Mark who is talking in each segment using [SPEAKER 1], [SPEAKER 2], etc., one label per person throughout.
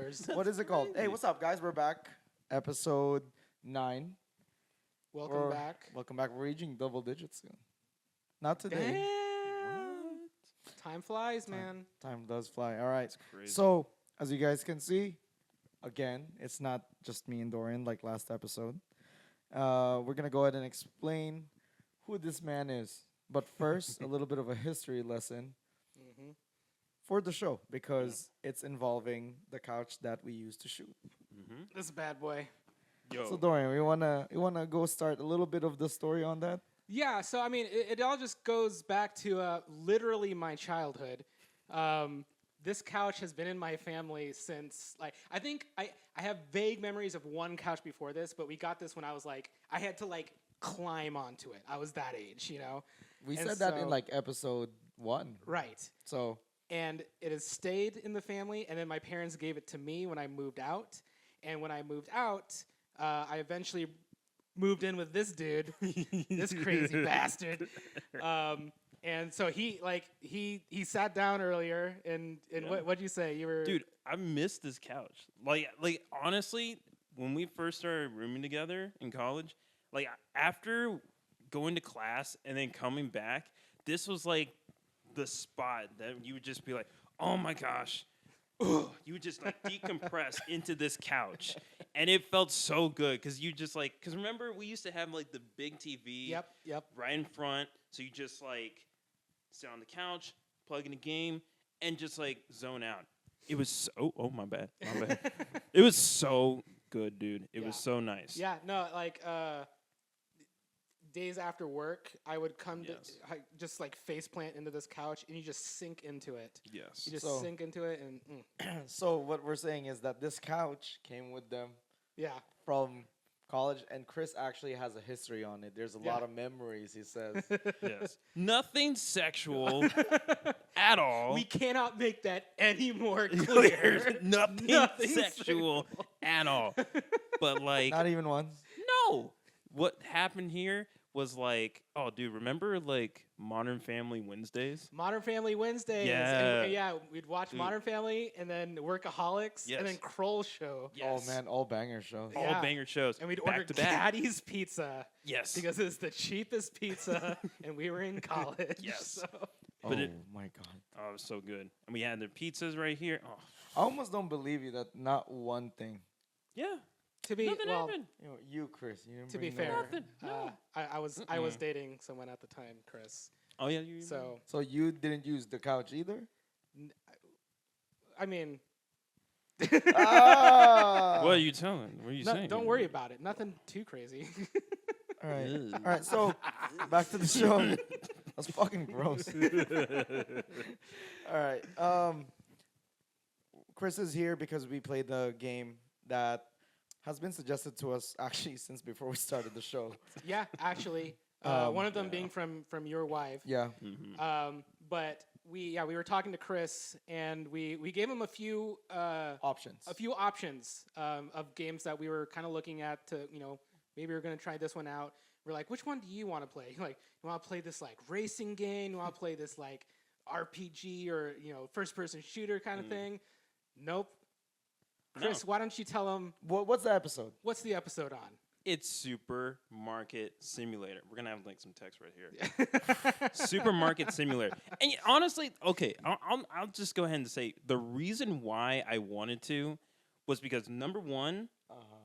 [SPEAKER 1] years.
[SPEAKER 2] What is it called? Hey, what's up, guys? We're back. Episode 9.
[SPEAKER 1] Welcome back.
[SPEAKER 2] Welcome back. We're reaching double digits soon. Not today.
[SPEAKER 1] Damn. Time flies, man.
[SPEAKER 2] Time does fly. All right.
[SPEAKER 3] Crazy.
[SPEAKER 2] So, as you guys can see, again, it's not just me and Dorian like last episode. We're going to go ahead and explain who this man is. But first, a little bit of a history lesson for the show because it's involving the couch that we used to shoot.
[SPEAKER 1] This is a bad boy.
[SPEAKER 3] Yo.
[SPEAKER 2] So Dorian, we wanna go start a little bit of the story on that.
[SPEAKER 1] Yeah, so I mean, it all just goes back to literally my childhood. This couch has been in my family since, like, I think I have vague memories of one couch before this, but we got this when I was like, I had to like climb onto it. I was that age, you know.
[SPEAKER 2] We
[SPEAKER 1] And
[SPEAKER 2] said that in
[SPEAKER 1] so-
[SPEAKER 2] like episode 1.
[SPEAKER 1] Right.
[SPEAKER 2] So
[SPEAKER 1] And it has stayed in the family, and then my parents gave it to me when I moved out. And when I moved out, I eventually moved in with this dude, this crazy bastard. And so he sat down earlier, and what'd you say? You were
[SPEAKER 3] Dude, I missed this couch. Like honestly, when we first started rooming together in college, like after going to class and then coming back, this was like the spot that you would just be like, oh my gosh. Ugh. You would just like decompress into this couch. And it felt so good because you just like, because remember we used to have like the big TV
[SPEAKER 1] Yep.
[SPEAKER 3] right in front. So you just like sit on the couch, plug in a game, and just like zone out. It was so, oh my bad. It was so good, dude. It was so nice.
[SPEAKER 1] Yeah, no, like days after work, I would come to just like face plant into this couch, and you just sink into it.
[SPEAKER 3] Yes.
[SPEAKER 1] You just sink into it, and
[SPEAKER 2] so what we're saying is that this couch came with them
[SPEAKER 1] yeah.
[SPEAKER 2] from college, and Chris actually has a history on it. There's a lot of memories, he says.
[SPEAKER 3] Yes. Nothing sexual at all.
[SPEAKER 1] We cannot make that any more clear.
[SPEAKER 3] Nothing sexual at all. But like,
[SPEAKER 2] Not even once.
[SPEAKER 3] no. What happened here was like, oh, dude, remember like Modern Family Wednesdays?
[SPEAKER 1] Modern Family Wednesdays.
[SPEAKER 3] Yeah.
[SPEAKER 1] And, yeah, we'd watch Modern Family and then Workaholics
[SPEAKER 3] Yes.
[SPEAKER 1] and then Kroll Show.
[SPEAKER 3] Yes.
[SPEAKER 2] Oh man, all banger shows.
[SPEAKER 3] All
[SPEAKER 1] Yeah.
[SPEAKER 3] banger shows.
[SPEAKER 1] And we'd
[SPEAKER 3] back
[SPEAKER 1] order
[SPEAKER 3] to back.
[SPEAKER 1] Caddy's Pizza
[SPEAKER 3] Yes.
[SPEAKER 1] because it's the cheapest pizza and we were in college.
[SPEAKER 3] Yes.
[SPEAKER 1] So.
[SPEAKER 2] Oh
[SPEAKER 3] But it-
[SPEAKER 2] my god.
[SPEAKER 3] Oh, it was so good. And we had the pizzas right here. Oh,
[SPEAKER 2] I almost don't believe you that not one thing.
[SPEAKER 3] yeah.
[SPEAKER 1] To be
[SPEAKER 3] Nothing
[SPEAKER 1] well,
[SPEAKER 3] happened.
[SPEAKER 2] You Chris, you didn't
[SPEAKER 1] to be
[SPEAKER 2] bring no-
[SPEAKER 1] fair,
[SPEAKER 3] Nothing. No.
[SPEAKER 1] I was dating someone at the time, Chris.
[SPEAKER 3] Oh, yeah. You
[SPEAKER 1] So
[SPEAKER 2] So you didn't use the couch either?
[SPEAKER 1] I mean,
[SPEAKER 2] Ah!
[SPEAKER 3] What are you telling? What are you
[SPEAKER 1] no,
[SPEAKER 3] saying?
[SPEAKER 1] don't worry about it. Nothing too crazy.
[SPEAKER 2] All right.
[SPEAKER 3] Ew.
[SPEAKER 2] All right, so back to the show. That's fucking gross. All right. Chris is here because we played the game that has been suggested to us actually since before we started the show.
[SPEAKER 1] Yeah, actually, one of them being from your wife.
[SPEAKER 2] Yeah.
[SPEAKER 1] But we were talking to Chris, and we gave him a few
[SPEAKER 2] Options.
[SPEAKER 1] options of games that we were kind of looking at to, maybe we're gonna try this one out. We're like, which one do you want to play? Like, you want to play this like racing game? You want to play this like RPG or first person shooter kind of thing? Nope. Chris, why don't you tell him
[SPEAKER 2] What's the episode?
[SPEAKER 1] what's the episode on?
[SPEAKER 3] It's Supermarket Simulator. We're gonna have like some text right here. Supermarket Simulator. And honestly, okay, I'll just go ahead and say the reason why I wanted to was because number one,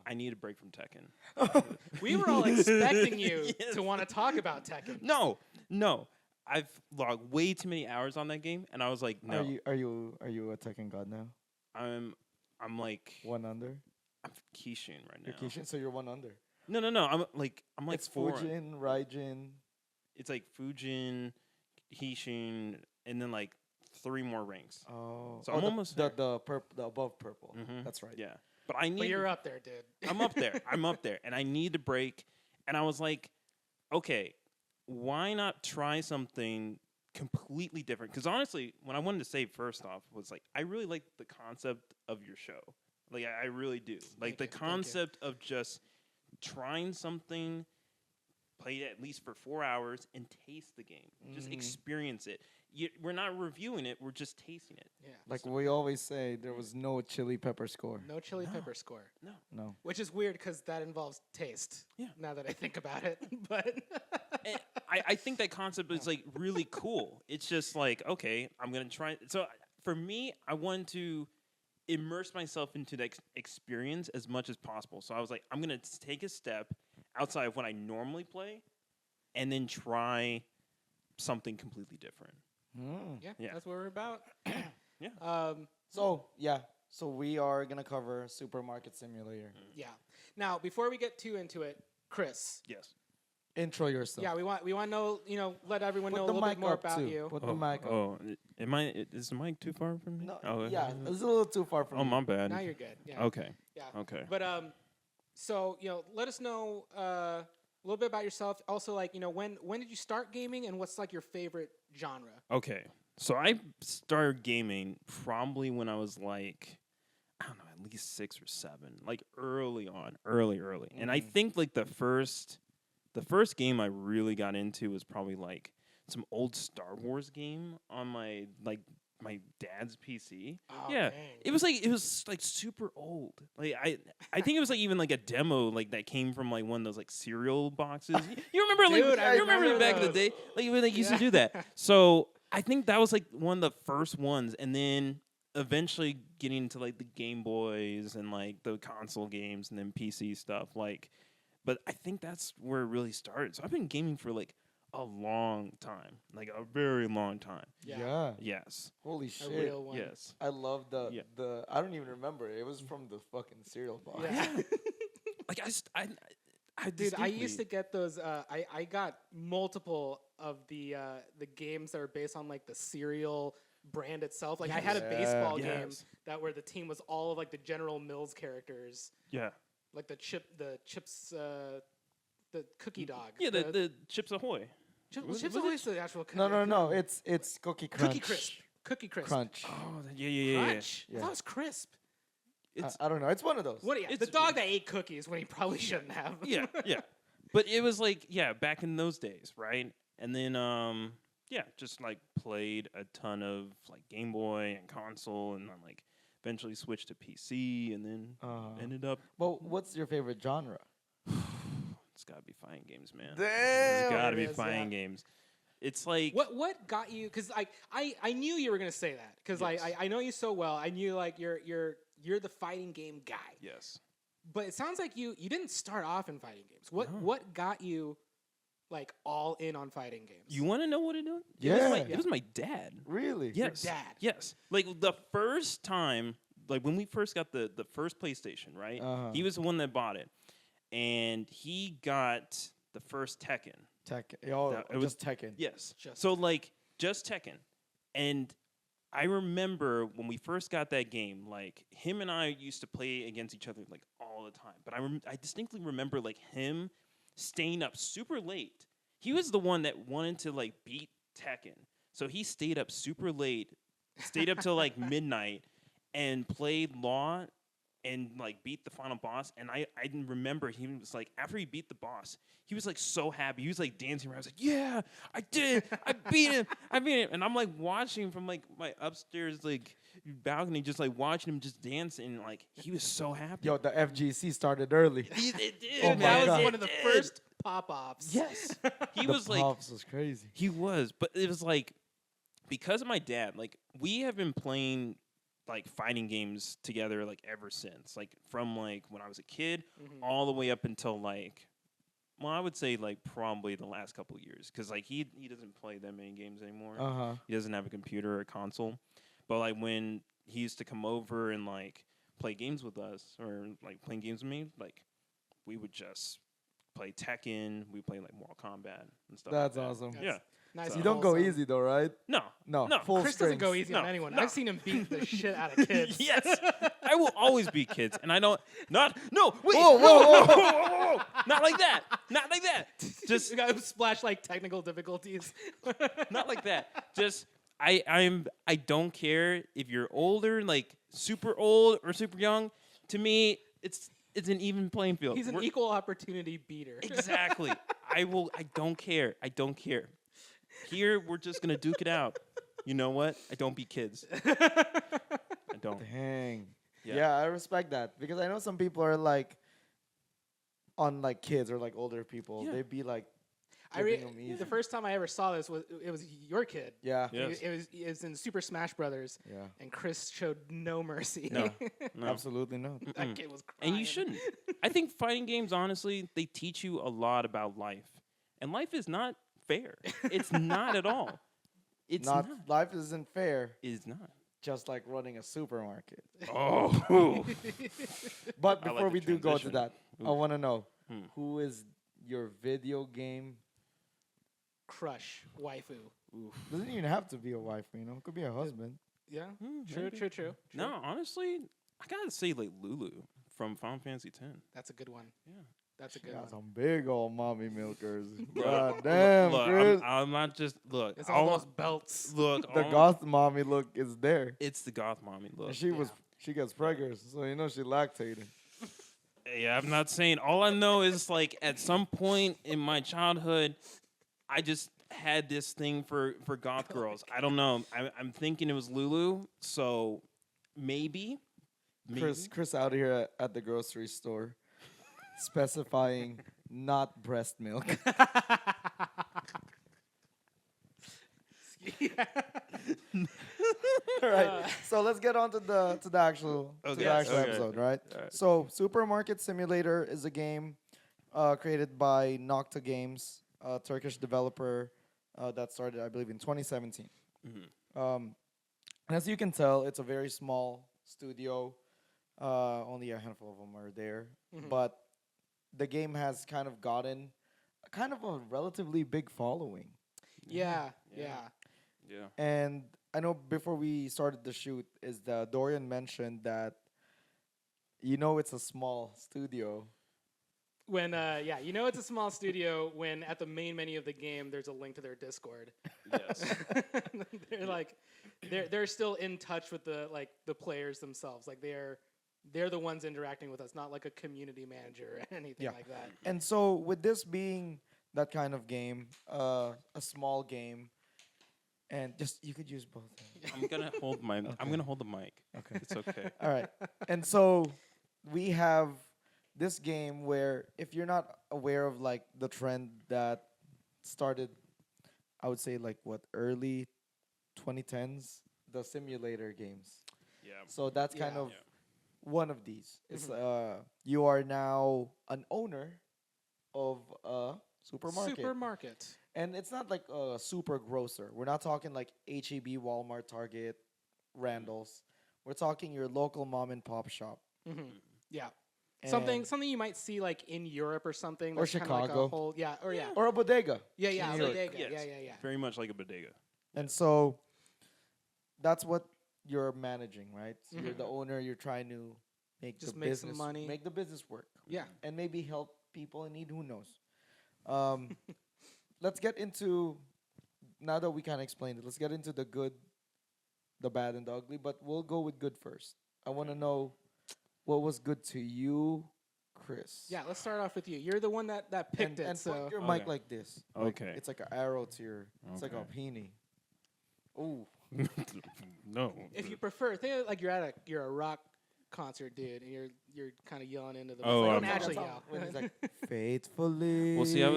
[SPEAKER 3] I need a break from Tekken.
[SPEAKER 1] We were all expecting you
[SPEAKER 3] Yes.
[SPEAKER 1] to want to talk about Tekken.
[SPEAKER 3] No, I've logged way too many hours on that game, and I was like, no,
[SPEAKER 2] Are you a Tekken god now?
[SPEAKER 3] I'm like
[SPEAKER 2] One under?
[SPEAKER 3] I'm Kishin right now.
[SPEAKER 2] You're Kishin, so you're one under.
[SPEAKER 3] No, I'm like
[SPEAKER 2] It's
[SPEAKER 3] four.
[SPEAKER 2] Fujin, Raijin.
[SPEAKER 3] It's like Fujin, Hishin, and then like 3 more ranks.
[SPEAKER 2] Oh,
[SPEAKER 3] So I'm almost
[SPEAKER 2] the the above purple.
[SPEAKER 3] Mhm.
[SPEAKER 2] That's right.
[SPEAKER 3] Yeah, but I need.
[SPEAKER 1] But you're up there, dude.
[SPEAKER 3] I'm up there. I'm up there, and I need a break. And I was like, okay, why not try something completely different? Because honestly, when I wanted to say first off was like, I really like the concept of your show. Like I really do. Like the concept of just trying something, play it at least for 4 hours, and taste the game. Just experience it. we're not reviewing it. We're just tasting it.
[SPEAKER 1] Yeah.
[SPEAKER 2] Like we always say, there was no chili pepper score.
[SPEAKER 1] No chili pepper score.
[SPEAKER 2] No.
[SPEAKER 1] Which is weird because that involves taste.
[SPEAKER 3] Yeah.
[SPEAKER 1] Now that I think about it, but
[SPEAKER 3] And I think that concept is like really cool. It's just like, okay, I'm gonna try. So for me, I wanted to immerse myself into the experience as much as possible. So I was like, I'm gonna take a step outside of what I normally play, and then try something completely different.
[SPEAKER 1] yeah, that's what we're about.
[SPEAKER 3] Yeah.
[SPEAKER 2] So we are gonna cover Supermarket Simulator.
[SPEAKER 1] Yeah. Now, before we get too into it, Chris.
[SPEAKER 3] Yes.
[SPEAKER 2] Intro yourself.
[SPEAKER 1] Yeah, we want to know, let everyone
[SPEAKER 2] Put
[SPEAKER 1] know a
[SPEAKER 2] the
[SPEAKER 1] little bit
[SPEAKER 2] mic
[SPEAKER 1] more
[SPEAKER 2] up
[SPEAKER 1] about
[SPEAKER 2] too.
[SPEAKER 1] you.
[SPEAKER 2] Put the mic up.
[SPEAKER 3] Oh, is the mic too far from me?
[SPEAKER 2] No,
[SPEAKER 3] Oh,
[SPEAKER 2] yeah, it's a little too far from
[SPEAKER 3] Oh,
[SPEAKER 2] you.
[SPEAKER 3] my bad.
[SPEAKER 1] Now you're good. Yeah.
[SPEAKER 3] Okay.
[SPEAKER 1] Yeah.
[SPEAKER 3] Okay.
[SPEAKER 1] But so let us know a little bit about yourself. Also, like when did you start gaming, and what's like your favorite genre?
[SPEAKER 3] Okay. So I started gaming probably when I was like, I don't know, at least 6 or 7, like early on, early. And I think like the first game I really got into was probably like some old Star Wars game on my dad's PC.
[SPEAKER 1] Oh,
[SPEAKER 3] Yeah,
[SPEAKER 1] dang.
[SPEAKER 3] it was like super old. Like I think it was like even like a demo like that came from like one of those like cereal boxes. You remember
[SPEAKER 1] Dude, I
[SPEAKER 3] you remember
[SPEAKER 1] remember
[SPEAKER 3] back in the
[SPEAKER 1] those.
[SPEAKER 3] day like when they used to
[SPEAKER 1] Yeah.
[SPEAKER 3] do that. So I think that was like one of the first ones, and then eventually getting into like the Game Boys and like the console games and then PC stuff. Like, but I think that's where it really started. So I've been gaming for like a long time, like a very long time.
[SPEAKER 1] Yeah.
[SPEAKER 3] Yes.
[SPEAKER 2] Holy
[SPEAKER 1] A
[SPEAKER 2] shit.
[SPEAKER 1] real one.
[SPEAKER 3] Yes.
[SPEAKER 2] I love
[SPEAKER 3] Yeah.
[SPEAKER 2] the I don't even remember. It was from the fucking cereal box.
[SPEAKER 1] Yeah.
[SPEAKER 3] Like I
[SPEAKER 1] Dude, I used to
[SPEAKER 3] distinctly-
[SPEAKER 1] get those. I got multiple of the games that are based on like the cereal brand itself. Like I had a
[SPEAKER 2] Yeah.
[SPEAKER 1] baseball game
[SPEAKER 3] Yes.
[SPEAKER 1] that where the team was all of like the General Mills characters,
[SPEAKER 3] Yeah.
[SPEAKER 1] like the chips, the cookie dog.
[SPEAKER 3] Yeah, the Chips Ahoy.
[SPEAKER 1] Chips
[SPEAKER 3] was
[SPEAKER 1] Ahoy's the actual
[SPEAKER 2] No. It's Cookie Crunch.
[SPEAKER 1] Cookie Crisp. Cookie Crisp.
[SPEAKER 2] Crunch.
[SPEAKER 3] Oh, yeah.
[SPEAKER 1] Crunch. I
[SPEAKER 2] Yeah.
[SPEAKER 1] thought it was crisp.
[SPEAKER 3] It's
[SPEAKER 2] I don't know. It's one of those.
[SPEAKER 1] What? Yeah, the
[SPEAKER 3] It's-
[SPEAKER 1] dog that ate cookies when he probably shouldn't have.
[SPEAKER 3] yeah. But it was like, back in those days, right? And then just like played a ton of like Game Boy and console, and then like eventually switched to PC, and then ended up
[SPEAKER 2] Well, what's your favorite genre?
[SPEAKER 3] it's gotta be fighting games, man.
[SPEAKER 2] Damn.
[SPEAKER 3] It's gotta
[SPEAKER 1] it
[SPEAKER 3] be
[SPEAKER 1] is,
[SPEAKER 3] fighting games. It's like
[SPEAKER 1] What got you? Because I knew you were gonna say that because
[SPEAKER 3] Yes.
[SPEAKER 1] I know you so well. I knew like you're the fighting game guy.
[SPEAKER 3] yes.
[SPEAKER 1] But it sounds like you didn't start off in fighting games.
[SPEAKER 3] No.
[SPEAKER 1] What got you like all in on fighting games?
[SPEAKER 3] You want to know what it was?
[SPEAKER 2] Yeah.
[SPEAKER 3] It was my dad.
[SPEAKER 2] Really?
[SPEAKER 3] Yes.
[SPEAKER 1] dad.
[SPEAKER 3] Yes. Like the first time, like when we first got the first PlayStation, right?
[SPEAKER 2] Uh-huh.
[SPEAKER 3] He was the one that bought it, and he got the first Tekken.
[SPEAKER 2] Tekken. Oh,
[SPEAKER 3] That- it was-
[SPEAKER 2] just Tekken.
[SPEAKER 3] Yes.
[SPEAKER 1] Just
[SPEAKER 3] So like just Tekken, and I remember when we first got that game, like him and I used to play against each other like all the time. But I distinctly remember like him staying up super late. He was the one that wanted to like beat Tekken, so he stayed up super late, stayed up till like midnight, and played Law, and like beat the final boss. And I didn't remember he was like after he beat the boss, he was like so happy. He was like dancing around. I was like, yeah, I did. I beat him. I beat him. And I'm like watching from like my upstairs like balcony, just like watching him just dance, and like he was so happy.
[SPEAKER 2] Yo, the FGC started early.
[SPEAKER 3] It did.
[SPEAKER 2] Oh
[SPEAKER 1] Dude,
[SPEAKER 2] my
[SPEAKER 1] that was
[SPEAKER 2] God.
[SPEAKER 1] one of the
[SPEAKER 3] It
[SPEAKER 1] first pop-offs.
[SPEAKER 3] did. Yes, he
[SPEAKER 2] The
[SPEAKER 3] was like
[SPEAKER 2] Pops was crazy.
[SPEAKER 3] he was, but it was like because of my dad. Like we have been playing like fighting games together like ever since, like from like when I was a kid
[SPEAKER 1] Mhm.
[SPEAKER 3] all the way up until like, well, I would say like probably the last couple of years, because like he doesn't play that many games anymore.
[SPEAKER 2] Uh-huh.
[SPEAKER 3] He doesn't have a computer or a console, but like when he used to come over and like play games with us or like playing games with me, like we would just play Tekken. We play like Mortal Kombat and stuff.
[SPEAKER 2] That's
[SPEAKER 3] like that.
[SPEAKER 2] awesome.
[SPEAKER 1] That's
[SPEAKER 3] Yeah.
[SPEAKER 1] Nice.
[SPEAKER 3] So-
[SPEAKER 2] You
[SPEAKER 1] and
[SPEAKER 2] don't go
[SPEAKER 1] wholesome.
[SPEAKER 2] easy though, right?
[SPEAKER 3] No.
[SPEAKER 2] No.
[SPEAKER 3] No.
[SPEAKER 2] Full
[SPEAKER 1] Chris doesn't go
[SPEAKER 2] strings.
[SPEAKER 1] easy on
[SPEAKER 3] No,
[SPEAKER 1] anyone.
[SPEAKER 3] no.
[SPEAKER 1] I've seen him beat the shit out of kids.
[SPEAKER 3] Yes, I will always beat kids, and I don't. Not no. Wait.
[SPEAKER 2] Whoa,
[SPEAKER 3] no,
[SPEAKER 2] whoa,
[SPEAKER 3] no, whoa. Not like that. Not like that. Just
[SPEAKER 1] You got splash like technical difficulties.
[SPEAKER 3] not like that. Just I don't care if you're older, like super old or super young. To me, it's an even playing field.
[SPEAKER 1] He's an
[SPEAKER 3] We're-
[SPEAKER 1] equal opportunity beater.
[SPEAKER 3] Exactly. I don't care. I don't care. Here we're just gonna duke it out. You know what? I don't beat kids. I don't.
[SPEAKER 2] Dang.
[SPEAKER 3] Yeah.
[SPEAKER 2] Yeah, I respect that because I know some people are like on like kids or like older people.
[SPEAKER 3] Yeah.
[SPEAKER 2] They'd be like,
[SPEAKER 1] The
[SPEAKER 2] easy.
[SPEAKER 1] first time I ever saw this was your kid.
[SPEAKER 2] Yeah.
[SPEAKER 3] Yeah.
[SPEAKER 1] It was in Super Smash Brothers,
[SPEAKER 2] Yeah.
[SPEAKER 1] and Chris showed no mercy.
[SPEAKER 3] No. No.
[SPEAKER 2] Absolutely not.
[SPEAKER 1] That kid was crying.
[SPEAKER 3] And you shouldn't. I think fighting games, honestly, they teach you a lot about life. And life is not fair. It's not at all. It's not.
[SPEAKER 2] Life isn't fair,
[SPEAKER 3] It's not.
[SPEAKER 2] just like running a supermarket.
[SPEAKER 3] Oh.
[SPEAKER 2] But
[SPEAKER 3] I like
[SPEAKER 2] before
[SPEAKER 3] the
[SPEAKER 2] we do go to
[SPEAKER 3] transition.
[SPEAKER 2] that, I
[SPEAKER 3] Ooh.
[SPEAKER 2] want to know
[SPEAKER 3] Hmm.
[SPEAKER 2] who is your video game.
[SPEAKER 1] Crush waifu.
[SPEAKER 2] Doesn't even have to be a wife, you know. It could be a husband.
[SPEAKER 1] Yeah,
[SPEAKER 3] Maybe.
[SPEAKER 1] true.
[SPEAKER 3] No, honestly, I gotta say like Lulu from Final Fantasy X.
[SPEAKER 1] That's a good one.
[SPEAKER 3] Yeah.
[SPEAKER 1] That's a good
[SPEAKER 2] Got
[SPEAKER 1] one.
[SPEAKER 2] some big old mommy milkers.
[SPEAKER 3] Look,
[SPEAKER 2] God damn,
[SPEAKER 3] look,
[SPEAKER 2] Chris.
[SPEAKER 3] I'm not just look.
[SPEAKER 1] It's all
[SPEAKER 3] all-
[SPEAKER 1] those belts.
[SPEAKER 3] Look,
[SPEAKER 2] The
[SPEAKER 3] all-
[SPEAKER 2] goth mommy look is there.
[SPEAKER 3] It's the goth mommy look.
[SPEAKER 2] And she gets preggers, so you know she lactated.
[SPEAKER 3] Yeah, I'm not saying. All I know is like at some point in my childhood, I just had this thing for goth girls. I don't know. I'm thinking it was Lulu. So maybe.
[SPEAKER 2] Chris out here at the grocery store, specifying not breast milk. All right, so let's get on to the actual
[SPEAKER 3] Okay.
[SPEAKER 2] actual
[SPEAKER 3] Okay.
[SPEAKER 2] episode, right?
[SPEAKER 3] All right.
[SPEAKER 2] So, Supermarket Simulator is a game created by Nocta Games, a Turkish developer that started, I believe, in 2017.
[SPEAKER 3] Mhm.
[SPEAKER 2] And as you can tell, it's a very small studio. Only a handful of them are there, but the game has kind of gotten kind of a relatively big following.
[SPEAKER 1] Yeah.
[SPEAKER 3] Yeah.
[SPEAKER 2] And I know before we started the shoot, is that Dorian mentioned that it's a small studio.
[SPEAKER 1] When it's a small studio when at the main menu of the game there's a link to their Discord.
[SPEAKER 3] Yes.
[SPEAKER 1] They're like they're still in touch with the players themselves. Like they're the ones interacting with us, not like a community manager or anything like that.
[SPEAKER 2] And so with this being that kind of game, a small game, and just you could use both.
[SPEAKER 3] I'm gonna hold I'm gonna hold the mic.
[SPEAKER 2] Okay.
[SPEAKER 3] It's okay.
[SPEAKER 2] All right. And so we have this game where if you're not aware of like the trend that started, I would say like early 2010s, the simulator games.
[SPEAKER 3] Yeah.
[SPEAKER 2] So that's kind
[SPEAKER 1] Yeah.
[SPEAKER 2] of one of these. It's you are now an owner of a supermarket. And it's not like a super grocer. We're not talking like HEB, Walmart, Target, Randall's. We're talking your local mom and pop shop.
[SPEAKER 1] Yeah.
[SPEAKER 2] And-
[SPEAKER 1] Something you might see like in Europe or something.
[SPEAKER 2] Or
[SPEAKER 1] that's kinda like a
[SPEAKER 2] Chicago.
[SPEAKER 1] whole,
[SPEAKER 2] Or a bodega.
[SPEAKER 1] yeah,
[SPEAKER 2] in New York.
[SPEAKER 1] bodega.
[SPEAKER 3] Yes.
[SPEAKER 1] Yeah.
[SPEAKER 3] Very much like a bodega.
[SPEAKER 2] And so that's what you're managing, right? So you're the owner, you're trying to make
[SPEAKER 1] Just
[SPEAKER 2] the
[SPEAKER 1] make some
[SPEAKER 2] business
[SPEAKER 1] money.
[SPEAKER 2] make the business work.
[SPEAKER 1] Yeah.
[SPEAKER 2] And maybe help people in need, who knows. Let's get into, now that we kind of explained it, let's get into the good, the bad, and the ugly, but we'll go with good first. I want to know what was good to you, Chris.
[SPEAKER 1] Yeah, let's start off with you. You're the one that picked it.
[SPEAKER 2] And
[SPEAKER 1] So
[SPEAKER 2] put your
[SPEAKER 3] Okay.
[SPEAKER 2] mic like this. Like,
[SPEAKER 3] Okay.
[SPEAKER 2] it's like an arrow to your, it's like a
[SPEAKER 3] Okay.
[SPEAKER 2] peony. Ooh.
[SPEAKER 3] No.
[SPEAKER 1] if you prefer, think of like you're a rock concert, dude, and you're kind of yelling into the.
[SPEAKER 3] Oh,
[SPEAKER 1] don't
[SPEAKER 3] I'm-
[SPEAKER 1] actually
[SPEAKER 2] That's
[SPEAKER 1] yell.
[SPEAKER 2] how- when he's like, faithfully.
[SPEAKER 3] Well, see, I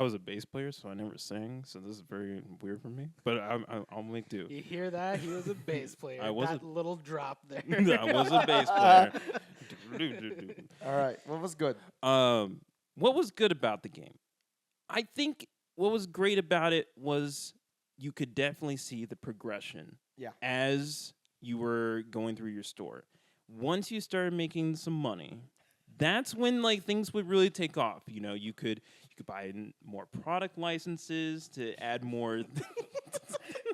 [SPEAKER 3] was a bass player, so I never sang. So this is very weird for me. But I'll make do.
[SPEAKER 1] You hear that? He was a bass player.
[SPEAKER 3] I was
[SPEAKER 1] that little drop there.
[SPEAKER 3] I was a bass player.
[SPEAKER 2] All right. What was good?
[SPEAKER 3] What was good about the game? I think what was great about it was you could definitely see the progression.
[SPEAKER 2] Yeah.
[SPEAKER 3] As you were going through your store. Once you started making some money, that's when like things would really take off. You know, you could buy more product licenses to add more.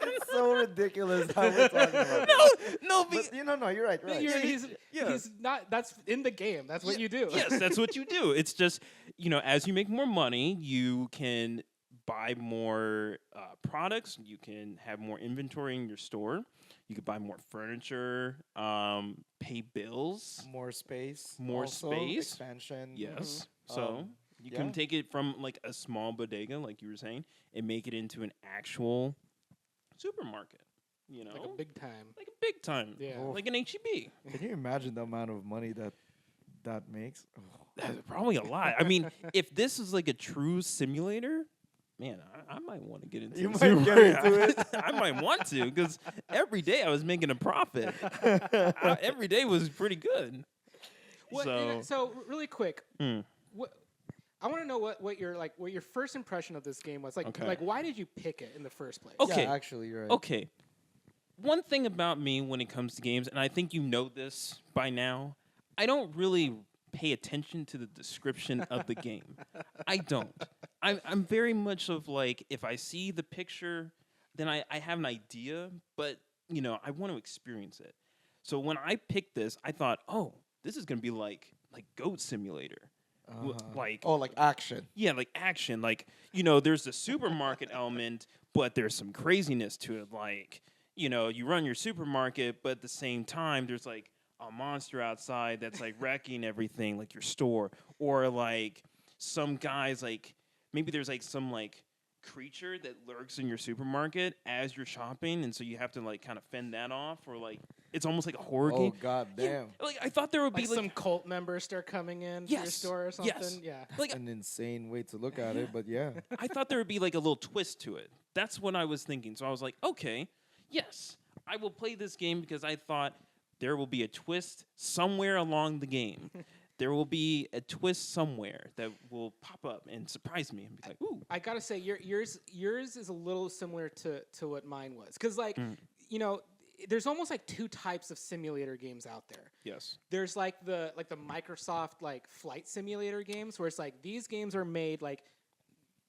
[SPEAKER 2] It's so ridiculous how we're talking about
[SPEAKER 3] no,
[SPEAKER 2] this. But, no, you're right. Right.
[SPEAKER 1] He's not. That's in the game. That's what you do.
[SPEAKER 3] Yes, that's what you do. It's just, as you make more money, you can buy more products. You can have more inventory in your store. You could buy more furniture, pay bills.
[SPEAKER 2] More space.
[SPEAKER 3] More
[SPEAKER 2] also,
[SPEAKER 3] space.
[SPEAKER 2] Expansion.
[SPEAKER 3] Yes. So you
[SPEAKER 2] yeah.
[SPEAKER 3] can take it from like a small bodega, like you were saying, and make it into an actual supermarket. You know,
[SPEAKER 1] Like a big time.
[SPEAKER 3] like a big time,
[SPEAKER 1] Yeah.
[SPEAKER 2] Oh.
[SPEAKER 3] like an HEB.
[SPEAKER 2] Can you imagine the amount of money that makes? Oh.
[SPEAKER 3] That's probably a lot. I mean, if this is like a true simulator, man, I might want to get into
[SPEAKER 2] You
[SPEAKER 3] the
[SPEAKER 2] might get into it.
[SPEAKER 3] I might want to because every day I was making a profit. Every day was pretty good.
[SPEAKER 1] So really quick,
[SPEAKER 3] Mm.
[SPEAKER 1] I want to know what your first impression of this game was. Like,
[SPEAKER 3] Okay.
[SPEAKER 1] like why did you pick it in the first place?
[SPEAKER 3] Okay.
[SPEAKER 2] Yeah, actually, you're right.
[SPEAKER 3] Okay. One thing about me when it comes to games, and I think you know this by now, I don't really pay attention to the description of the game. I don't. I'm very much of like, if I see the picture, then I have an idea, but, you know, I want to experience it. So when I picked this, I thought, oh, this is going to be like Goat Simulator. Like,
[SPEAKER 2] Oh, like action.
[SPEAKER 3] yeah, like action. Like, you know, there's the supermarket element, but there's some craziness to it. Like, you know, you run your supermarket, but at the same time, there's like a monster outside that's like wrecking everything, like your store. Or like some guys, like, maybe there's like some like creature that lurks in your supermarket as you're shopping. And so you have to like kind of fend that off. Or like, it's almost like a horror
[SPEAKER 2] Oh,
[SPEAKER 3] game.
[SPEAKER 2] god
[SPEAKER 3] Yeah,
[SPEAKER 2] damn.
[SPEAKER 3] like, I thought there would
[SPEAKER 1] Like
[SPEAKER 3] be
[SPEAKER 1] some cult members start coming in to your
[SPEAKER 3] Yes,
[SPEAKER 1] store or something.
[SPEAKER 3] yes.
[SPEAKER 1] Yeah.
[SPEAKER 3] like
[SPEAKER 2] An insane way to look at it, but yeah.
[SPEAKER 3] I thought there would be like a little twist to it. That's what I was thinking. So I was like, okay, yes, I will play this game because I thought there will be a twist somewhere along the game. There will be a twist somewhere that will pop up and surprise me and be like, ooh.
[SPEAKER 1] I gotta say, yours is a little similar to what mine was, because like, you know, there's almost like two types of simulator games out there.
[SPEAKER 3] Yes.
[SPEAKER 1] There's like the Microsoft like flight simulator games, where it's like these games are made like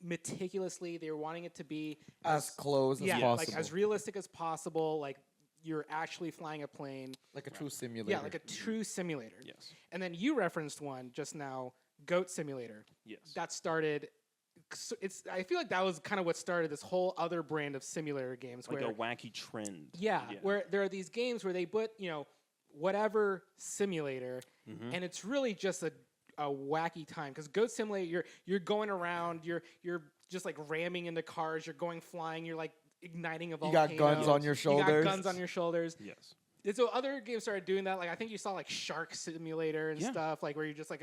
[SPEAKER 1] meticulously. They're wanting it to be
[SPEAKER 2] As close as possible.
[SPEAKER 1] like as realistic as possible. Like you're actually flying a plane.
[SPEAKER 2] like a true simulator.
[SPEAKER 1] Yeah, like a true simulator.
[SPEAKER 3] Yes.
[SPEAKER 1] And then you referenced one just now, Goat Simulator.
[SPEAKER 3] Yes.
[SPEAKER 1] That started. I feel like that was kind of what started this whole other brand of simulator games.
[SPEAKER 3] Like
[SPEAKER 1] where,
[SPEAKER 3] a wacky trend.
[SPEAKER 1] yeah, where there are these games where they put, you know, whatever simulator, and it's really just a wacky time. Because Goat Simulator, you're going around, you're just like ramming into cars, you're going flying, you're like igniting a
[SPEAKER 2] You
[SPEAKER 1] volcano.
[SPEAKER 2] got guns on your
[SPEAKER 1] You
[SPEAKER 2] shoulders.
[SPEAKER 1] got guns on your shoulders.
[SPEAKER 3] Yes.
[SPEAKER 1] And so other games started doing that. Like I think you saw like Shark Simulator and
[SPEAKER 3] Yeah.
[SPEAKER 1] stuff, like where you're just like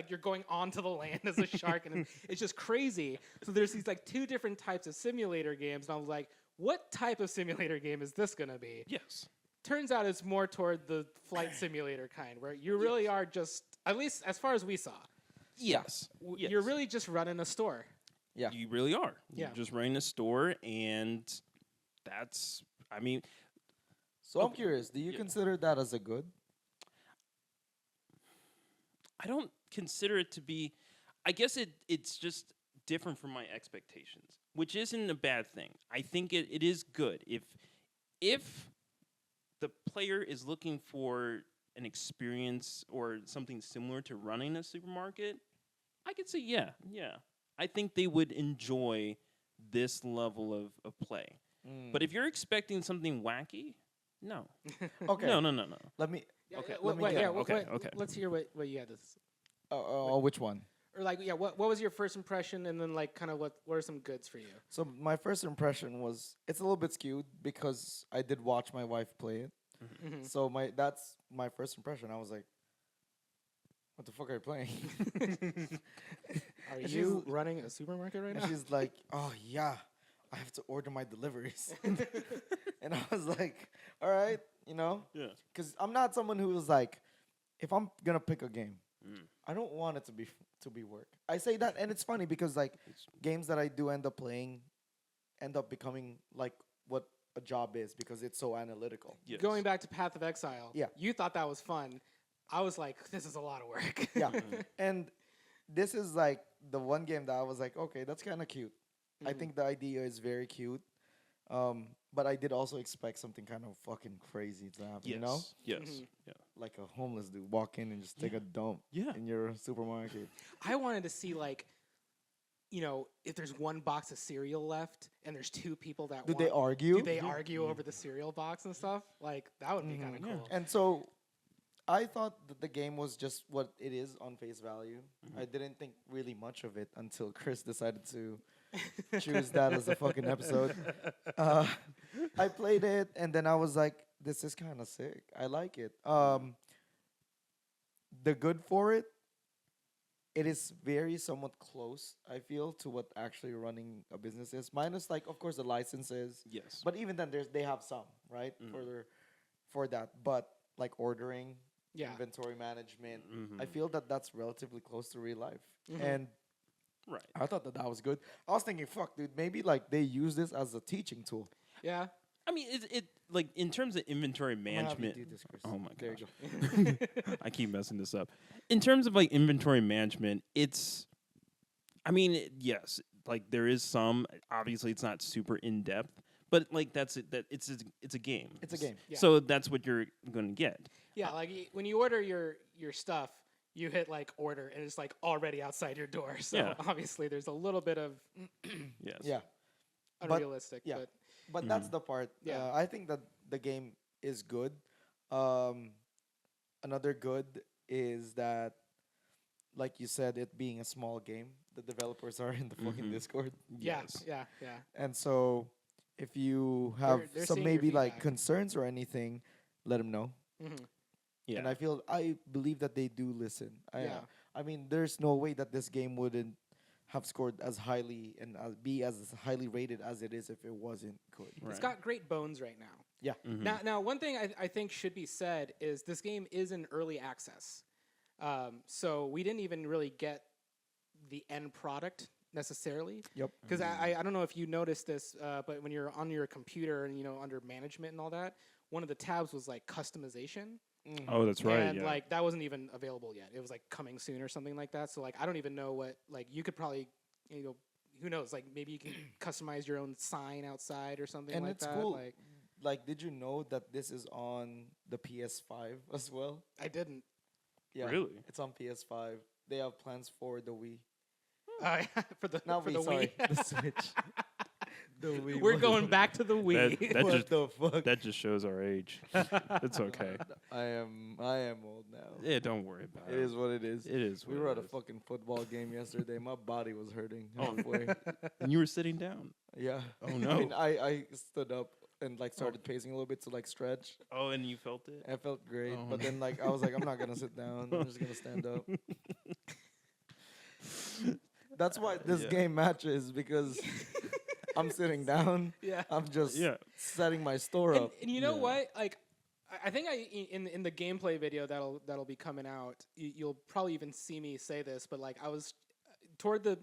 [SPEAKER 1] you're going onto the land as a shark, and it's just crazy. So there's these like two different types of simulator games, and I was like, what type of simulator game is this gonna be?
[SPEAKER 3] Yes.
[SPEAKER 1] Turns out it's more toward the flight simulator kind, where you really are just, at least as far as we saw,
[SPEAKER 3] Yes.
[SPEAKER 1] you're really just running a store.
[SPEAKER 2] Yeah.
[SPEAKER 3] You really are.
[SPEAKER 1] Yeah.
[SPEAKER 3] You're just running a store, and that's, I mean,
[SPEAKER 2] So I'm curious, do you
[SPEAKER 3] Yeah.
[SPEAKER 2] consider that as a good?
[SPEAKER 3] I don't consider it to be. I guess it's just different from my expectations, which isn't a bad thing. I think it is good if the player is looking for an experience or something similar to running a supermarket. I could say yeah. I think they would enjoy this level of play. But if you're expecting something wacky, no,
[SPEAKER 2] Okay.
[SPEAKER 3] no.
[SPEAKER 2] Let me.
[SPEAKER 1] Yeah,
[SPEAKER 2] Okay,
[SPEAKER 1] yeah,
[SPEAKER 2] let me
[SPEAKER 1] wait,
[SPEAKER 2] get-
[SPEAKER 1] yeah,
[SPEAKER 3] okay,
[SPEAKER 1] wait,
[SPEAKER 3] okay.
[SPEAKER 1] Let's hear what you had to say.
[SPEAKER 2] Which one?
[SPEAKER 1] Or like, yeah, what was your first impression, and then like kind of what are some goods for you?
[SPEAKER 2] So my first impression was it's a little bit skewed because I did watch my wife play it.
[SPEAKER 1] Mhm.
[SPEAKER 2] So that's my first impression. I was like, "What the fuck are you playing?"
[SPEAKER 1] Are
[SPEAKER 2] And
[SPEAKER 1] you running a supermarket right
[SPEAKER 2] and
[SPEAKER 1] now?
[SPEAKER 2] she's like, "Oh yeah, I have to order my deliveries." And I was like, "All right, you know."
[SPEAKER 3] Yeah.
[SPEAKER 2] Because I'm not someone who is like, if I'm gonna pick a game, I don't want it to be work. I say that, and it's funny because like games that I do end up playing end up becoming like what a job is because it's so analytical.
[SPEAKER 3] Yes.
[SPEAKER 1] Going back to Path of Exile,
[SPEAKER 2] Yeah.
[SPEAKER 1] you thought that was fun. I was like, this is a lot of work.
[SPEAKER 2] Yeah, and this is like the one game that I was like, okay, that's kind of cute. I think the idea is very cute. But I did also expect something kind of fucking crazy to happen,
[SPEAKER 3] Yes.
[SPEAKER 2] you know?
[SPEAKER 3] Yes.
[SPEAKER 1] Mhm.
[SPEAKER 3] Yeah.
[SPEAKER 2] Like a homeless dude walk in and just take a dump
[SPEAKER 3] Yeah.
[SPEAKER 2] in your supermarket.
[SPEAKER 1] I wanted to see like, you know, if there's one box of cereal left and there's two people that
[SPEAKER 2] Do they argue?
[SPEAKER 1] do they argue over the cereal box and stuff? Like that would be kind of
[SPEAKER 3] Yeah.
[SPEAKER 1] cool.
[SPEAKER 2] And so I thought that the game was just what it is on face value. I didn't think really much of it until Chris decided to choose that as a fucking episode. I played it, and then I was like, this is kind of sick. I like it. The good for it, it is very somewhat close, I feel, to what actually running a business is. Minus, like, of course, the licenses.
[SPEAKER 3] Yes.
[SPEAKER 2] But even then, they have some, right? For that. But, like, ordering,
[SPEAKER 1] Yeah.
[SPEAKER 2] inventory management, I
[SPEAKER 3] Mhm.
[SPEAKER 2] feel that that's relatively close to real life.
[SPEAKER 1] Mhm.
[SPEAKER 2] And
[SPEAKER 3] Right.
[SPEAKER 2] I thought that was good. I was thinking, fuck, dude, maybe, like, they use this as a teaching tool.
[SPEAKER 1] Yeah.
[SPEAKER 3] I mean, it like in terms of inventory
[SPEAKER 2] I'm gonna have you
[SPEAKER 3] management.
[SPEAKER 2] do this, Chris.
[SPEAKER 3] Oh my
[SPEAKER 2] There
[SPEAKER 3] gosh.
[SPEAKER 2] you go.
[SPEAKER 3] I keep messing this up. In terms of like inventory management, I mean, yes, like there is some. Obviously, it's not super in depth, but like that's it. That it's a game.
[SPEAKER 2] It's a game.
[SPEAKER 1] Yeah.
[SPEAKER 3] So that's what you're going to get.
[SPEAKER 1] Yeah, like when you order your stuff, you hit like order and it's like already outside your door. So
[SPEAKER 3] Yeah.
[SPEAKER 1] obviously there's a little bit of
[SPEAKER 3] Yes.
[SPEAKER 2] Yeah.
[SPEAKER 1] unrealistic.
[SPEAKER 2] yeah.
[SPEAKER 1] But
[SPEAKER 2] But that's the part.
[SPEAKER 1] Yeah.
[SPEAKER 2] I think that the game is good. Another good is that, like you said, it being a small game, the developers are in the fucking Discord.
[SPEAKER 3] Yes.
[SPEAKER 1] yeah.
[SPEAKER 2] And so if you have
[SPEAKER 1] They're
[SPEAKER 2] some
[SPEAKER 1] seeing your
[SPEAKER 2] maybe like
[SPEAKER 1] feedback.
[SPEAKER 2] concerns or anything, let them know.
[SPEAKER 1] Hmm.
[SPEAKER 3] Yeah.
[SPEAKER 2] And I believe that they do listen.
[SPEAKER 1] Yeah.
[SPEAKER 2] I mean, there's no way that this game wouldn't have scored as highly and be as highly rated as it is if it wasn't good.
[SPEAKER 3] Right.
[SPEAKER 1] It's got great bones right now.
[SPEAKER 2] Yeah.
[SPEAKER 1] Now, one thing I think should be said is this game is in early access, so we didn't even really get the end product necessarily.
[SPEAKER 2] Yep.
[SPEAKER 1] Because I don't know if you noticed this, but when you're on your computer and under management and all that, one of the tabs was like customization.
[SPEAKER 3] Oh, that's right.
[SPEAKER 1] And
[SPEAKER 3] yeah.
[SPEAKER 1] like that wasn't even available yet. It was like coming soon or something like that. So like I don't even know what like you could probably who knows, like maybe you can customize your own sign outside or something
[SPEAKER 2] And
[SPEAKER 1] like
[SPEAKER 2] it's
[SPEAKER 1] that.
[SPEAKER 2] cool.
[SPEAKER 1] Like
[SPEAKER 2] Did you know that this is on the PS5 as well?
[SPEAKER 1] I didn't.
[SPEAKER 2] Yeah.
[SPEAKER 3] Really?
[SPEAKER 2] It's on PS5. They have plans for the Wii.
[SPEAKER 1] For the
[SPEAKER 2] Not
[SPEAKER 1] for
[SPEAKER 2] Wii,
[SPEAKER 1] the
[SPEAKER 2] sorry.
[SPEAKER 1] Wii.
[SPEAKER 2] The Switch. The Wii.
[SPEAKER 1] We're going back to the Wii.
[SPEAKER 3] That
[SPEAKER 2] What
[SPEAKER 3] just
[SPEAKER 2] the fuck?
[SPEAKER 3] that just shows our age. It's okay.
[SPEAKER 2] I am old now.
[SPEAKER 3] Yeah, don't worry about
[SPEAKER 2] It is what it is.
[SPEAKER 3] It is.
[SPEAKER 2] We
[SPEAKER 3] what
[SPEAKER 2] were
[SPEAKER 3] it
[SPEAKER 2] at a
[SPEAKER 3] is.
[SPEAKER 2] fucking football game yesterday. My body was hurting
[SPEAKER 3] Oh.
[SPEAKER 2] halfway.
[SPEAKER 3] And you were sitting down.
[SPEAKER 2] Yeah.
[SPEAKER 3] Oh
[SPEAKER 2] I
[SPEAKER 3] no.
[SPEAKER 2] mean, I stood up and like started pacing a little bit to like stretch.
[SPEAKER 3] Oh, and you felt it.
[SPEAKER 2] I felt great,
[SPEAKER 3] Oh,
[SPEAKER 2] but
[SPEAKER 3] no.
[SPEAKER 2] then like I was like, I'm not gonna sit down. I'm just gonna stand up. That's why this
[SPEAKER 3] Yeah.
[SPEAKER 2] game matches because I'm sitting down.
[SPEAKER 1] Yeah.
[SPEAKER 2] I'm just
[SPEAKER 3] Yeah.
[SPEAKER 2] setting my store
[SPEAKER 1] And,
[SPEAKER 2] up.
[SPEAKER 1] and you know
[SPEAKER 3] Yeah.
[SPEAKER 1] what? Like, I think in the gameplay video that'll be coming out, you'll probably even see me say this, but like I was toward the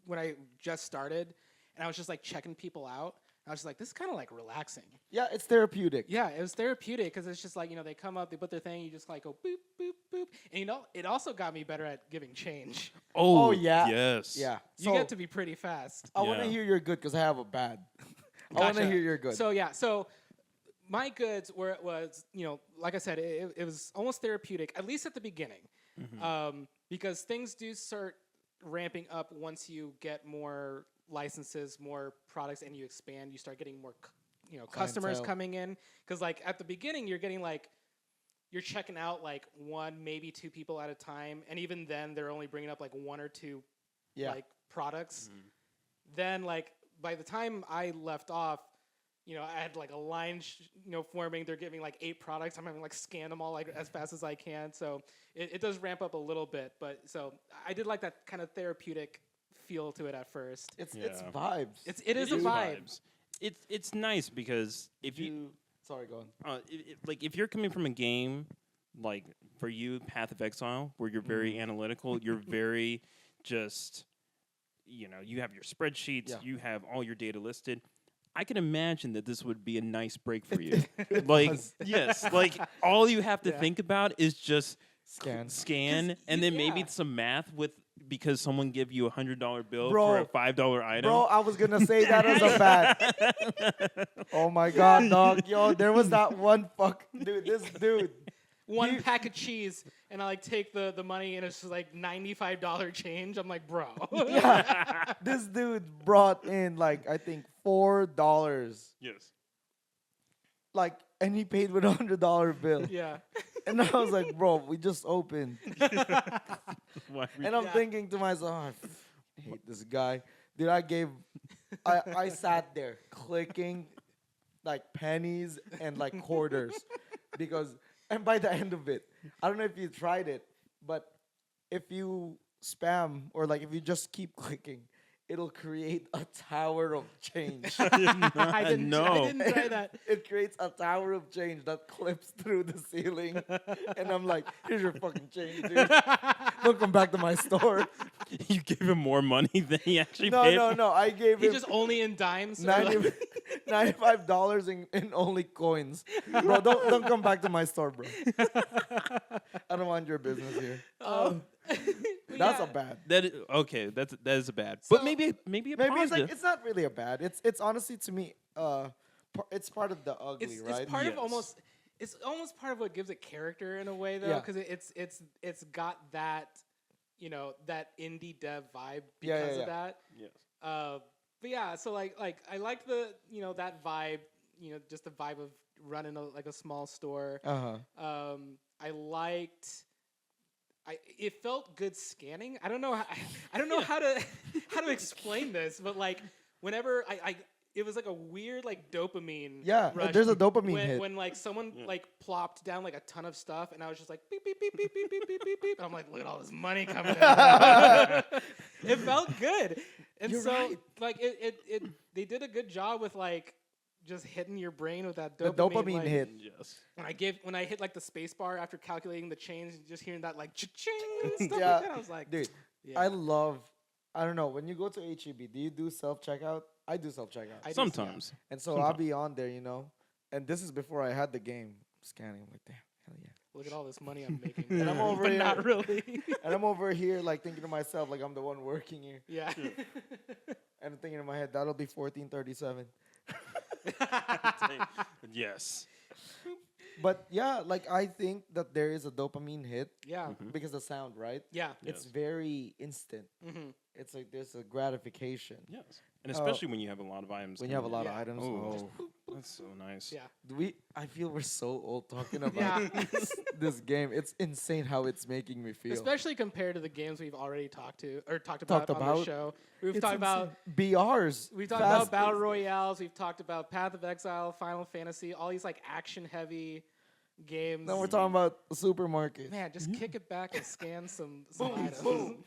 [SPEAKER 1] when I just started, and I was just like checking people out. I was just like, this is kind of like relaxing.
[SPEAKER 2] Yeah, it's therapeutic.
[SPEAKER 1] Yeah, it was therapeutic because it's just like they come up, they put their thing, you just like go boop boop boop, and it also got me better at giving change.
[SPEAKER 2] Oh, yeah.
[SPEAKER 3] Yes.
[SPEAKER 2] Yeah.
[SPEAKER 1] You get to be pretty fast.
[SPEAKER 2] I want to
[SPEAKER 3] Yeah.
[SPEAKER 2] hear you're good because I have a bad. I want to
[SPEAKER 1] Gotcha.
[SPEAKER 2] hear you're good.
[SPEAKER 1] So my goods was like I said, it was almost therapeutic, at least at the beginning, because things do start ramping up once you get more licenses, more products, and you expand. You start getting more customers
[SPEAKER 2] Clientele.
[SPEAKER 1] coming in, because like at the beginning you're getting like you're checking out like one, maybe two people at a time, and even then they're only bringing up like one or two
[SPEAKER 2] yeah.
[SPEAKER 1] like products. Then like by the time I left off, I had like a line forming. They're giving like 8 products. I'm having like scan them all like as fast as I can. So it does ramp up a little bit, but so I did like that kind of therapeutic feel to it at first.
[SPEAKER 2] It's
[SPEAKER 3] Yeah.
[SPEAKER 2] vibes.
[SPEAKER 1] It is a vibe.
[SPEAKER 3] vibes. It's nice because if you
[SPEAKER 2] Sorry, go on.
[SPEAKER 3] like if you're coming from a game like for you Path of Exile where you're very analytical, you're very just you have your spreadsheets,
[SPEAKER 2] Yeah.
[SPEAKER 3] you have all your data listed. I can imagine that this would be a nice break for you. Like
[SPEAKER 2] was.
[SPEAKER 3] yes, like all you have to
[SPEAKER 1] Yeah.
[SPEAKER 3] think about is just
[SPEAKER 2] Scan.
[SPEAKER 3] and then maybe
[SPEAKER 1] yeah.
[SPEAKER 3] some math with because someone give you $100 bill
[SPEAKER 2] Bro.
[SPEAKER 3] for a $5 item.
[SPEAKER 2] Bro, I was gonna say that as a bad. Oh my god, dog. Yo, there was that one dude. This dude.
[SPEAKER 1] One
[SPEAKER 2] You-
[SPEAKER 1] pack of cheese, and I like take the money, and it's just like $95 change. I'm like, bro.
[SPEAKER 2] Yeah. This dude brought in like I think $4.
[SPEAKER 3] Yes.
[SPEAKER 2] Like, and he paid with $100 bill.
[SPEAKER 1] Yeah.
[SPEAKER 2] And I was like, bro, we just opened.
[SPEAKER 3] Why
[SPEAKER 2] And I'm
[SPEAKER 1] Yeah.
[SPEAKER 2] thinking to myself, oh, I hate this guy. Dude, I sat there clicking like pennies and like quarters, because and by the end of it, I don't know if you tried it, but if you spam or like if you just keep clicking, it'll create a tower of change.
[SPEAKER 1] I didn't
[SPEAKER 3] No.
[SPEAKER 1] try that.
[SPEAKER 2] It creates a tower of change that clips through the ceiling, and I'm like, here's your fucking change, dude. Don't come back to my store.
[SPEAKER 3] You gave him more money than he actually
[SPEAKER 2] No,
[SPEAKER 3] paid.
[SPEAKER 2] no, no. I gave
[SPEAKER 1] He
[SPEAKER 2] him
[SPEAKER 1] just only in dimes. or like-
[SPEAKER 2] $95 in only coins. Bro, don't come back to my store, bro. I don't want your business here. That's
[SPEAKER 1] yeah.
[SPEAKER 2] a bad.
[SPEAKER 3] That is, okay, that is a bad.
[SPEAKER 1] So-
[SPEAKER 3] But maybe a
[SPEAKER 2] Maybe it's
[SPEAKER 3] positive.
[SPEAKER 2] like it's not really a bad. It's honestly to me it's part of the ugly,
[SPEAKER 1] It's
[SPEAKER 2] right?
[SPEAKER 1] part
[SPEAKER 3] Yes.
[SPEAKER 1] of almost. It's almost part of what gives it character in a way, though,
[SPEAKER 2] Yeah.
[SPEAKER 1] because it's got that, that indie dev vibe
[SPEAKER 2] Yeah,
[SPEAKER 1] because
[SPEAKER 2] yeah,
[SPEAKER 1] of that.
[SPEAKER 3] yes.
[SPEAKER 1] But yeah, so like I liked the that vibe, just the vibe of running a small store.
[SPEAKER 2] Uh-huh.
[SPEAKER 1] I liked. It felt good scanning. I don't know. I don't know how to explain this, but like whenever it was like a weird like dopamine.
[SPEAKER 2] Yeah,
[SPEAKER 1] rush
[SPEAKER 2] there's a dopamine hit.
[SPEAKER 1] when like someone like plopped down like a ton of stuff, and I was just like beep beep beep beep beep beep beep beep beep. And I'm like, look at all this money coming in. It felt good, and
[SPEAKER 2] You're
[SPEAKER 1] so
[SPEAKER 2] right.
[SPEAKER 1] like it they did a good job with like just hitting your brain with that
[SPEAKER 2] The
[SPEAKER 1] dopamine.
[SPEAKER 2] dopamine
[SPEAKER 1] like,
[SPEAKER 2] hit.
[SPEAKER 3] Yes.
[SPEAKER 1] when I hit like the space bar after calculating the change, just hearing that like cha-ching and stuff
[SPEAKER 2] Yeah,
[SPEAKER 1] like that, I was like,
[SPEAKER 2] dude,
[SPEAKER 1] yeah.
[SPEAKER 2] I don't know, when you go to HEB, do you do self-checkout? I do self-checkout.
[SPEAKER 1] I do,
[SPEAKER 3] Sometimes.
[SPEAKER 2] And so I'll be on there, and this is before I had the game scanning. I'm like, damn, hell yeah.
[SPEAKER 1] Look at all this money I'm making.
[SPEAKER 2] And I'm over
[SPEAKER 1] but
[SPEAKER 2] here.
[SPEAKER 1] not really.
[SPEAKER 2] And I'm over here like thinking to myself, like I'm the one working here.
[SPEAKER 1] Yeah.
[SPEAKER 2] And I'm thinking in my head, that'll be $14.37.
[SPEAKER 3] Yes.
[SPEAKER 2] But yeah, like I think that there is a dopamine hit
[SPEAKER 1] Yeah.
[SPEAKER 2] because the sound, right?
[SPEAKER 1] Yeah.
[SPEAKER 2] It's
[SPEAKER 3] Yes.
[SPEAKER 2] very instant.
[SPEAKER 1] Mm-hmm.
[SPEAKER 2] It's like there's a gratification.
[SPEAKER 3] Yes. And especially when you have a lot of items.
[SPEAKER 2] When you have a
[SPEAKER 3] coming
[SPEAKER 2] lot
[SPEAKER 3] in.
[SPEAKER 2] of items.
[SPEAKER 3] Oh,
[SPEAKER 2] Oh.
[SPEAKER 3] that's so nice.
[SPEAKER 1] Yeah.
[SPEAKER 2] I feel we're so old talking about
[SPEAKER 1] Yeah.
[SPEAKER 2] this game. It's insane how it's making me feel.
[SPEAKER 1] Especially compared to the games we've already talked about on the
[SPEAKER 2] about.
[SPEAKER 1] show. We've
[SPEAKER 2] It's
[SPEAKER 1] talked about
[SPEAKER 2] insane. BRs.
[SPEAKER 1] We've talked
[SPEAKER 2] fast
[SPEAKER 1] about battle
[SPEAKER 2] paced.
[SPEAKER 1] royales. We've talked about Path of Exile, Final Fantasy, all these like action-heavy games.
[SPEAKER 2] Now we're talking about a supermarket.
[SPEAKER 1] Man, just kick it back and scan some items.
[SPEAKER 2] boom.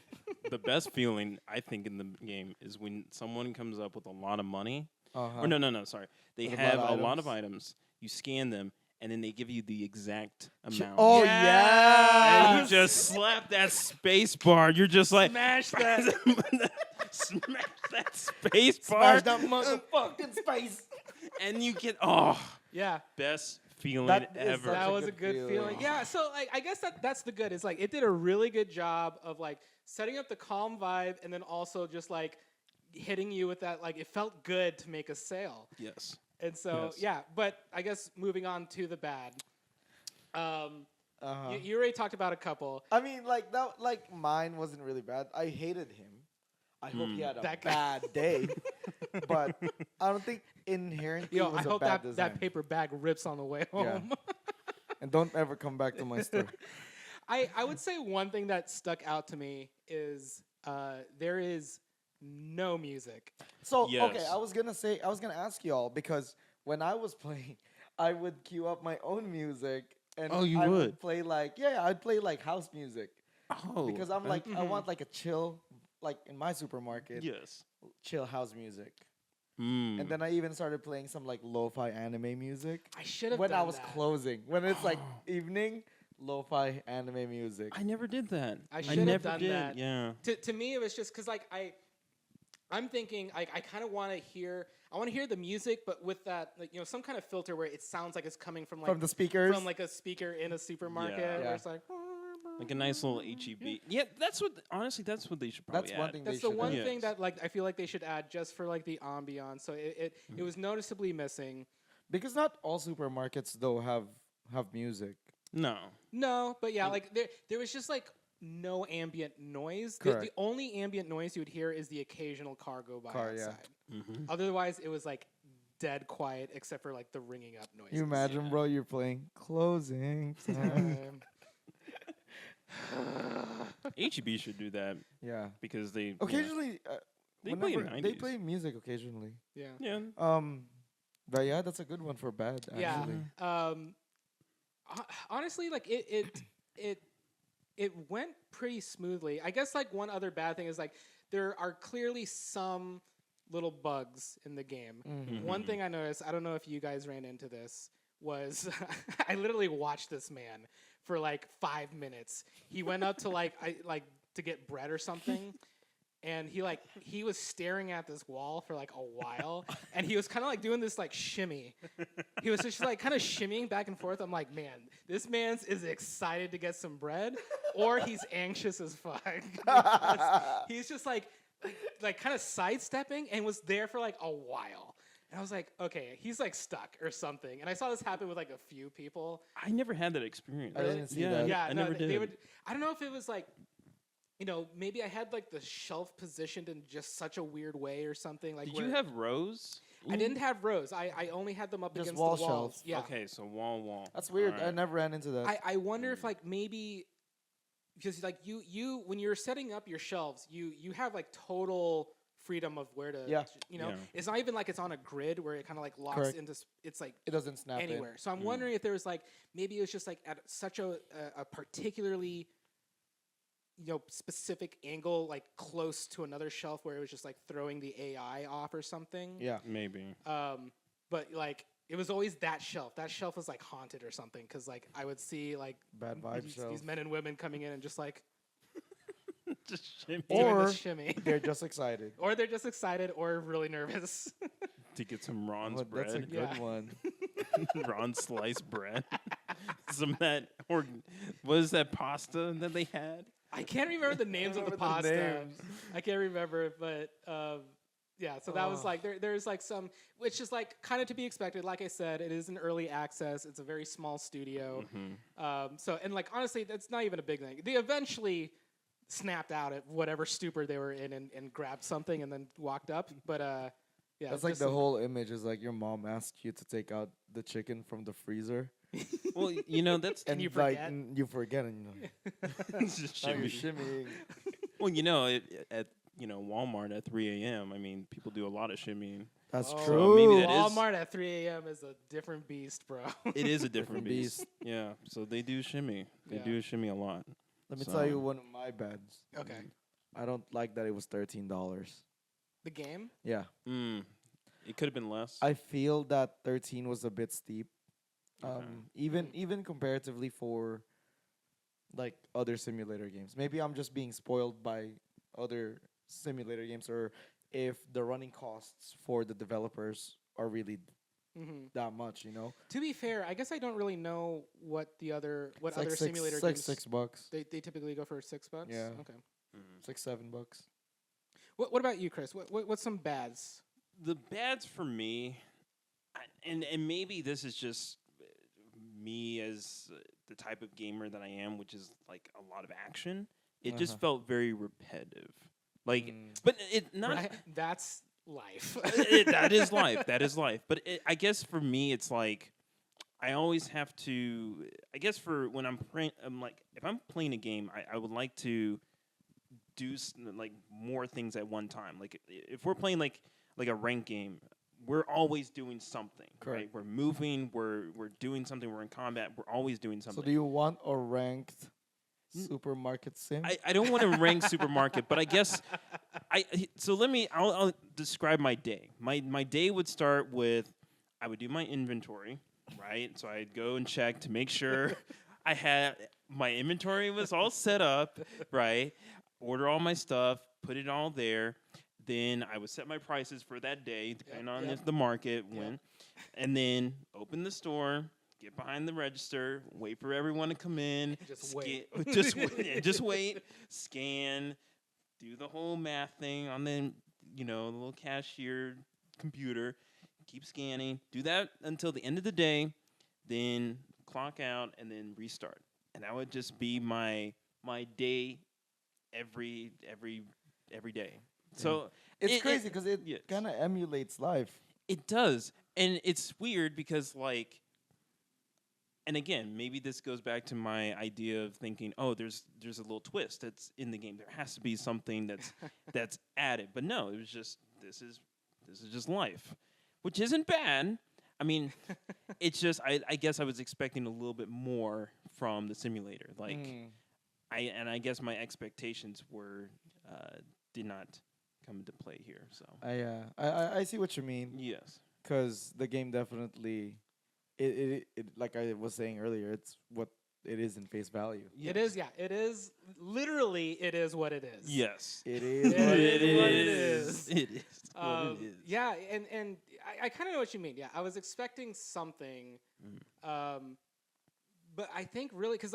[SPEAKER 3] The best feeling I think in the game is when someone comes up with a lot of money.
[SPEAKER 2] Uh-huh.
[SPEAKER 3] Or no, sorry. They
[SPEAKER 2] With
[SPEAKER 3] have a lot of items. You scan them, and then they give you the exact amount.
[SPEAKER 2] Oh
[SPEAKER 1] Yes!
[SPEAKER 2] yeah.
[SPEAKER 3] And you just slap that space bar. You're just like
[SPEAKER 1] Smash that.
[SPEAKER 3] smash that space bar,
[SPEAKER 2] Smash that motherfucking space.
[SPEAKER 3] and you get
[SPEAKER 1] Yeah.
[SPEAKER 3] best feeling
[SPEAKER 2] That is
[SPEAKER 3] ever.
[SPEAKER 2] such
[SPEAKER 1] That
[SPEAKER 2] a
[SPEAKER 1] was a
[SPEAKER 2] good
[SPEAKER 1] good feeling.
[SPEAKER 2] feeling.
[SPEAKER 1] Yeah, so like I guess that's the good. It's like it did a really good job of like setting up the calm vibe and then also just like hitting you with that like it felt good to make a sale.
[SPEAKER 3] Yes.
[SPEAKER 1] And so
[SPEAKER 3] Yes.
[SPEAKER 1] yeah, but I guess moving on to the bad.
[SPEAKER 2] Uh-huh.
[SPEAKER 1] You already talked about a couple.
[SPEAKER 2] I mean, like that. Like mine wasn't really bad. I hated him. I hope he had a
[SPEAKER 1] That guy.
[SPEAKER 2] bad day. But I don't think inherently
[SPEAKER 1] Yo,
[SPEAKER 2] it was
[SPEAKER 1] I
[SPEAKER 2] a
[SPEAKER 1] hope
[SPEAKER 2] bad
[SPEAKER 1] that
[SPEAKER 2] design.
[SPEAKER 1] paper bag rips on the way
[SPEAKER 2] Yeah.
[SPEAKER 1] home.
[SPEAKER 2] And don't ever come back to my store.
[SPEAKER 1] I would say one thing that stuck out to me is there is no music.
[SPEAKER 2] So okay,
[SPEAKER 3] Yes.
[SPEAKER 2] I was gonna ask y'all because when I was playing, I would queue up my own music and
[SPEAKER 3] Oh, you
[SPEAKER 2] I
[SPEAKER 3] would?
[SPEAKER 2] play like I'd play like house music
[SPEAKER 3] Oh,
[SPEAKER 2] because I'm like I want like a chill like in my supermarket
[SPEAKER 3] yes.
[SPEAKER 2] chill house music.
[SPEAKER 3] Mm.
[SPEAKER 2] And then I even started playing some like lo-fi anime music
[SPEAKER 1] I should have
[SPEAKER 2] when
[SPEAKER 1] done
[SPEAKER 2] I was
[SPEAKER 1] that.
[SPEAKER 2] closing. When it's like evening, lo-fi anime music.
[SPEAKER 3] I never did that.
[SPEAKER 1] I should have
[SPEAKER 3] never
[SPEAKER 1] done
[SPEAKER 3] did.
[SPEAKER 1] that.
[SPEAKER 3] Yeah.
[SPEAKER 1] To me, it was just because like I'm thinking I kind of want to hear the music, but with that like some kind of filter where it sounds like it's coming from like
[SPEAKER 2] From the speakers.
[SPEAKER 1] from like a speaker in a supermarket
[SPEAKER 3] Yeah.
[SPEAKER 1] where
[SPEAKER 2] Yeah.
[SPEAKER 1] it's like
[SPEAKER 3] Like a nice little HEB. Yeah, honestly, that's what they should probably
[SPEAKER 2] That's one
[SPEAKER 3] add.
[SPEAKER 2] thing
[SPEAKER 1] that's
[SPEAKER 2] they
[SPEAKER 1] the
[SPEAKER 2] should
[SPEAKER 1] one
[SPEAKER 2] do.
[SPEAKER 3] Yes.
[SPEAKER 1] thing that like I feel like they should add just for like the ambiance. So it was noticeably missing.
[SPEAKER 2] Because not all supermarkets though have music.
[SPEAKER 3] No.
[SPEAKER 1] No, but yeah, like there was just like no ambient noise. The
[SPEAKER 2] Correct.
[SPEAKER 1] only ambient noise you would hear is the occasional car go by
[SPEAKER 2] Car, yeah.
[SPEAKER 1] outside.
[SPEAKER 3] Mm-hmm.
[SPEAKER 1] Otherwise, it was like dead quiet except for like the ringing up noises.
[SPEAKER 2] You imagine, bro, you're playing closing time.
[SPEAKER 3] HEB should do that
[SPEAKER 2] Yeah.
[SPEAKER 3] because they
[SPEAKER 2] Occasionally,
[SPEAKER 3] They play
[SPEAKER 2] whenever- they
[SPEAKER 3] 90s.
[SPEAKER 2] play music occasionally.
[SPEAKER 1] Yeah.
[SPEAKER 3] Yeah.
[SPEAKER 2] But yeah, that's a good one for bad.
[SPEAKER 1] Yeah.
[SPEAKER 2] Actually.
[SPEAKER 1] Honestly, like it went pretty smoothly. I guess like one other bad thing is like there are clearly some little bugs in the game.
[SPEAKER 2] Mhm.
[SPEAKER 1] One thing I noticed, I don't know if you guys ran into this, was I literally watched this man for like 5 minutes. He went up to to get bread or something. And he was staring at this wall for like a while, and he was kind of like doing this like shimmy. He was just like kind of shimmying back and forth. I'm like, man, this man's is excited to get some bread, or he's anxious as fuck. He's just like kind of sidestepping and was there for like a while. And I was like, okay, he's like stuck or something. And I saw this happen with like a few people.
[SPEAKER 3] I never had that experience.
[SPEAKER 2] I didn't see that.
[SPEAKER 1] Yeah,
[SPEAKER 3] I
[SPEAKER 1] no,
[SPEAKER 3] never did.
[SPEAKER 1] they would. I don't know if it was like, maybe I had like the shelf positioned in just such a weird way or something. Like,
[SPEAKER 3] Did you have rows?
[SPEAKER 1] I didn't have rows. I only had them up
[SPEAKER 2] Just
[SPEAKER 1] against
[SPEAKER 2] wall
[SPEAKER 1] the walls.
[SPEAKER 2] shelves.
[SPEAKER 1] Yeah.
[SPEAKER 3] Okay, so wall.
[SPEAKER 2] That's weird.
[SPEAKER 3] Alright.
[SPEAKER 2] I never ran into that.
[SPEAKER 1] I wonder if like maybe because like you when you're setting up your shelves, you have like total freedom of where to.
[SPEAKER 2] Yeah.
[SPEAKER 3] Yeah.
[SPEAKER 1] It's not even like it's on a grid where it kind of like locks
[SPEAKER 2] Correct.
[SPEAKER 1] into. It's like
[SPEAKER 2] It doesn't snap
[SPEAKER 1] anywhere. So I'm wondering if there was like maybe it was just like at such a particularly specific angle, like close to another shelf where it was just like throwing the AI off or something.
[SPEAKER 2] in. Yeah.
[SPEAKER 3] Maybe.
[SPEAKER 1] But like it was always that shelf. That shelf was like haunted or something because like I would see like
[SPEAKER 2] Bad vibes.
[SPEAKER 1] these men and women coming in and just like
[SPEAKER 3] Just shimmy
[SPEAKER 1] doing
[SPEAKER 2] Or
[SPEAKER 1] this shimmy.
[SPEAKER 2] They're just excited.
[SPEAKER 1] Or they're just excited or really nervous.
[SPEAKER 3] to get some Ron's
[SPEAKER 2] Oh, that's a
[SPEAKER 3] bread.
[SPEAKER 2] good
[SPEAKER 1] Yeah.
[SPEAKER 2] one.
[SPEAKER 3] Ron sliced bread. Some of that, or what is that pasta that they had?
[SPEAKER 1] I can't remember the names of the
[SPEAKER 2] remember the
[SPEAKER 1] pasta.
[SPEAKER 2] names.
[SPEAKER 1] I can't remember, but yeah. So that was
[SPEAKER 2] Oh.
[SPEAKER 1] like there's like some, which is like kind of to be expected. Like I said, it is an early access. It's a very small studio. So and like honestly, that's not even a big thing. They eventually snapped out at whatever stupor they were in and grabbed something and then walked up. But yeah,
[SPEAKER 2] That's like
[SPEAKER 1] just
[SPEAKER 2] the whole image is like your mom asked you to take out the chicken from the freezer.
[SPEAKER 3] Well, that's
[SPEAKER 2] And
[SPEAKER 1] you
[SPEAKER 2] like
[SPEAKER 1] forget?
[SPEAKER 2] you forget and
[SPEAKER 3] it's just
[SPEAKER 2] now you're
[SPEAKER 3] shimmy.
[SPEAKER 2] shimmying.
[SPEAKER 3] Well, at Walmart at 3 a.m. I mean, people do a lot of shimmying.
[SPEAKER 2] That's
[SPEAKER 1] Oh,
[SPEAKER 2] true.
[SPEAKER 3] maybe that is-
[SPEAKER 1] Walmart at 3 a.m. is a different beast, bro.
[SPEAKER 3] It is a different
[SPEAKER 2] Different
[SPEAKER 3] beast.
[SPEAKER 2] beast.
[SPEAKER 3] Yeah, so they do shimmy. They
[SPEAKER 1] Yeah.
[SPEAKER 3] do shimmy a lot.
[SPEAKER 2] Let me
[SPEAKER 3] So-
[SPEAKER 2] tell you one of my bads.
[SPEAKER 1] Okay.
[SPEAKER 2] I don't like that it was $13.
[SPEAKER 1] The game?
[SPEAKER 2] Yeah.
[SPEAKER 3] It could have been less.
[SPEAKER 2] I feel that 13 was a bit steep.
[SPEAKER 3] Okay.
[SPEAKER 2] Even comparatively for like other simulator games. Maybe I'm just being spoiled by other simulator games, or if the running costs for the developers are really
[SPEAKER 1] Mm-hmm.
[SPEAKER 2] that much, you know.
[SPEAKER 1] To be fair, I guess I don't really know what other
[SPEAKER 2] It's like
[SPEAKER 1] simulator
[SPEAKER 2] it's like
[SPEAKER 1] games
[SPEAKER 2] $6.
[SPEAKER 1] they typically go for $6.
[SPEAKER 2] Yeah.
[SPEAKER 1] Okay.
[SPEAKER 2] It's like $7.
[SPEAKER 1] What about you, Chris? What's some bads?
[SPEAKER 3] The bads for me, and maybe this is just me as the type of gamer that I am, which is like a lot of action. It just felt very repetitive. Like, but it not.
[SPEAKER 1] Right? That's life.
[SPEAKER 3] That is life. That is life. But I guess for me, it's like I always have to. I guess for when I'm playing, I'm like if I'm playing a game, I would like to do like more things at one time. Like if we're playing like a ranked game, we're always doing something.
[SPEAKER 2] Correct.
[SPEAKER 3] Right? We're moving. We're doing something. We're in combat. We're always doing something.
[SPEAKER 2] So do you want a ranked supermarket sim?
[SPEAKER 3] I don't want to rank supermarket, but I guess I'll describe my day. My day would start with I would do my inventory, right? So I'd go and check to make sure I had my inventory was all set up, right? Order all my stuff, put it all there. Then I would set my prices for that day, depending on if the market went, and then open the store. Get behind the register, wait for everyone to come in.
[SPEAKER 1] Just wait.
[SPEAKER 3] Just wait. Scan, do the whole math thing on the little cashier computer. Keep scanning. Do that until the end of the day. Then clock out and then restart. And that would just be my day every day. So
[SPEAKER 2] it's crazy because it
[SPEAKER 3] yes.
[SPEAKER 2] kind of emulates life.
[SPEAKER 3] It does, and it's weird because like. And again, maybe this goes back to my idea of thinking, oh, there's a little twist that's in the game. There has to be something that's added. But no, it was just this is just life, which isn't bad. I mean, it's just I guess I was expecting a little bit more from the simulator. Like I guess my expectations were did not come into play here. So
[SPEAKER 2] I see what you mean.
[SPEAKER 3] yes,
[SPEAKER 2] Because the game definitely, it like I was saying earlier, it's what it is in face value.
[SPEAKER 1] It is, yeah. It is literally. It is what it is.
[SPEAKER 3] yes,
[SPEAKER 2] It is
[SPEAKER 1] It
[SPEAKER 2] what
[SPEAKER 1] is
[SPEAKER 2] it
[SPEAKER 1] what it
[SPEAKER 2] is.
[SPEAKER 1] is.
[SPEAKER 3] It is what it is.
[SPEAKER 1] Yeah, and I kind of know what you mean. Yeah, I was expecting something, but I think really because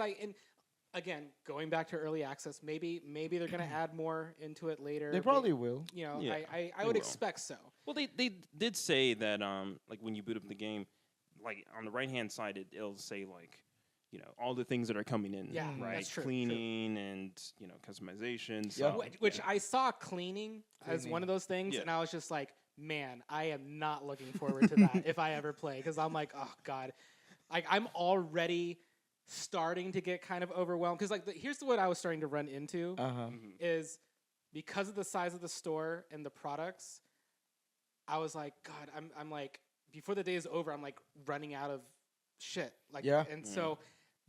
[SPEAKER 1] again going back to early access, maybe they're gonna add more into it later.
[SPEAKER 2] They probably will.
[SPEAKER 1] You know,
[SPEAKER 3] Yeah,
[SPEAKER 1] I
[SPEAKER 3] they
[SPEAKER 1] would
[SPEAKER 3] will.
[SPEAKER 1] expect so.
[SPEAKER 3] Well, they did say that like when you boot up the game, like on the right hand side it'll say like all the things that are coming in.
[SPEAKER 1] Yeah,
[SPEAKER 3] right.
[SPEAKER 1] that's true,
[SPEAKER 3] Cleaning and customization.
[SPEAKER 2] Yeah.
[SPEAKER 3] So,
[SPEAKER 1] Which I saw cleaning as one of those things,
[SPEAKER 3] Yeah.
[SPEAKER 1] and I was just like, man, I am not looking forward to that if I ever play, because I'm like, oh god, I'm already starting to get kind of overwhelmed because here's what I was starting to run into is because of the size of the store and the products, I was like, God, I'm like before the day is over, I'm like running out of shit. And so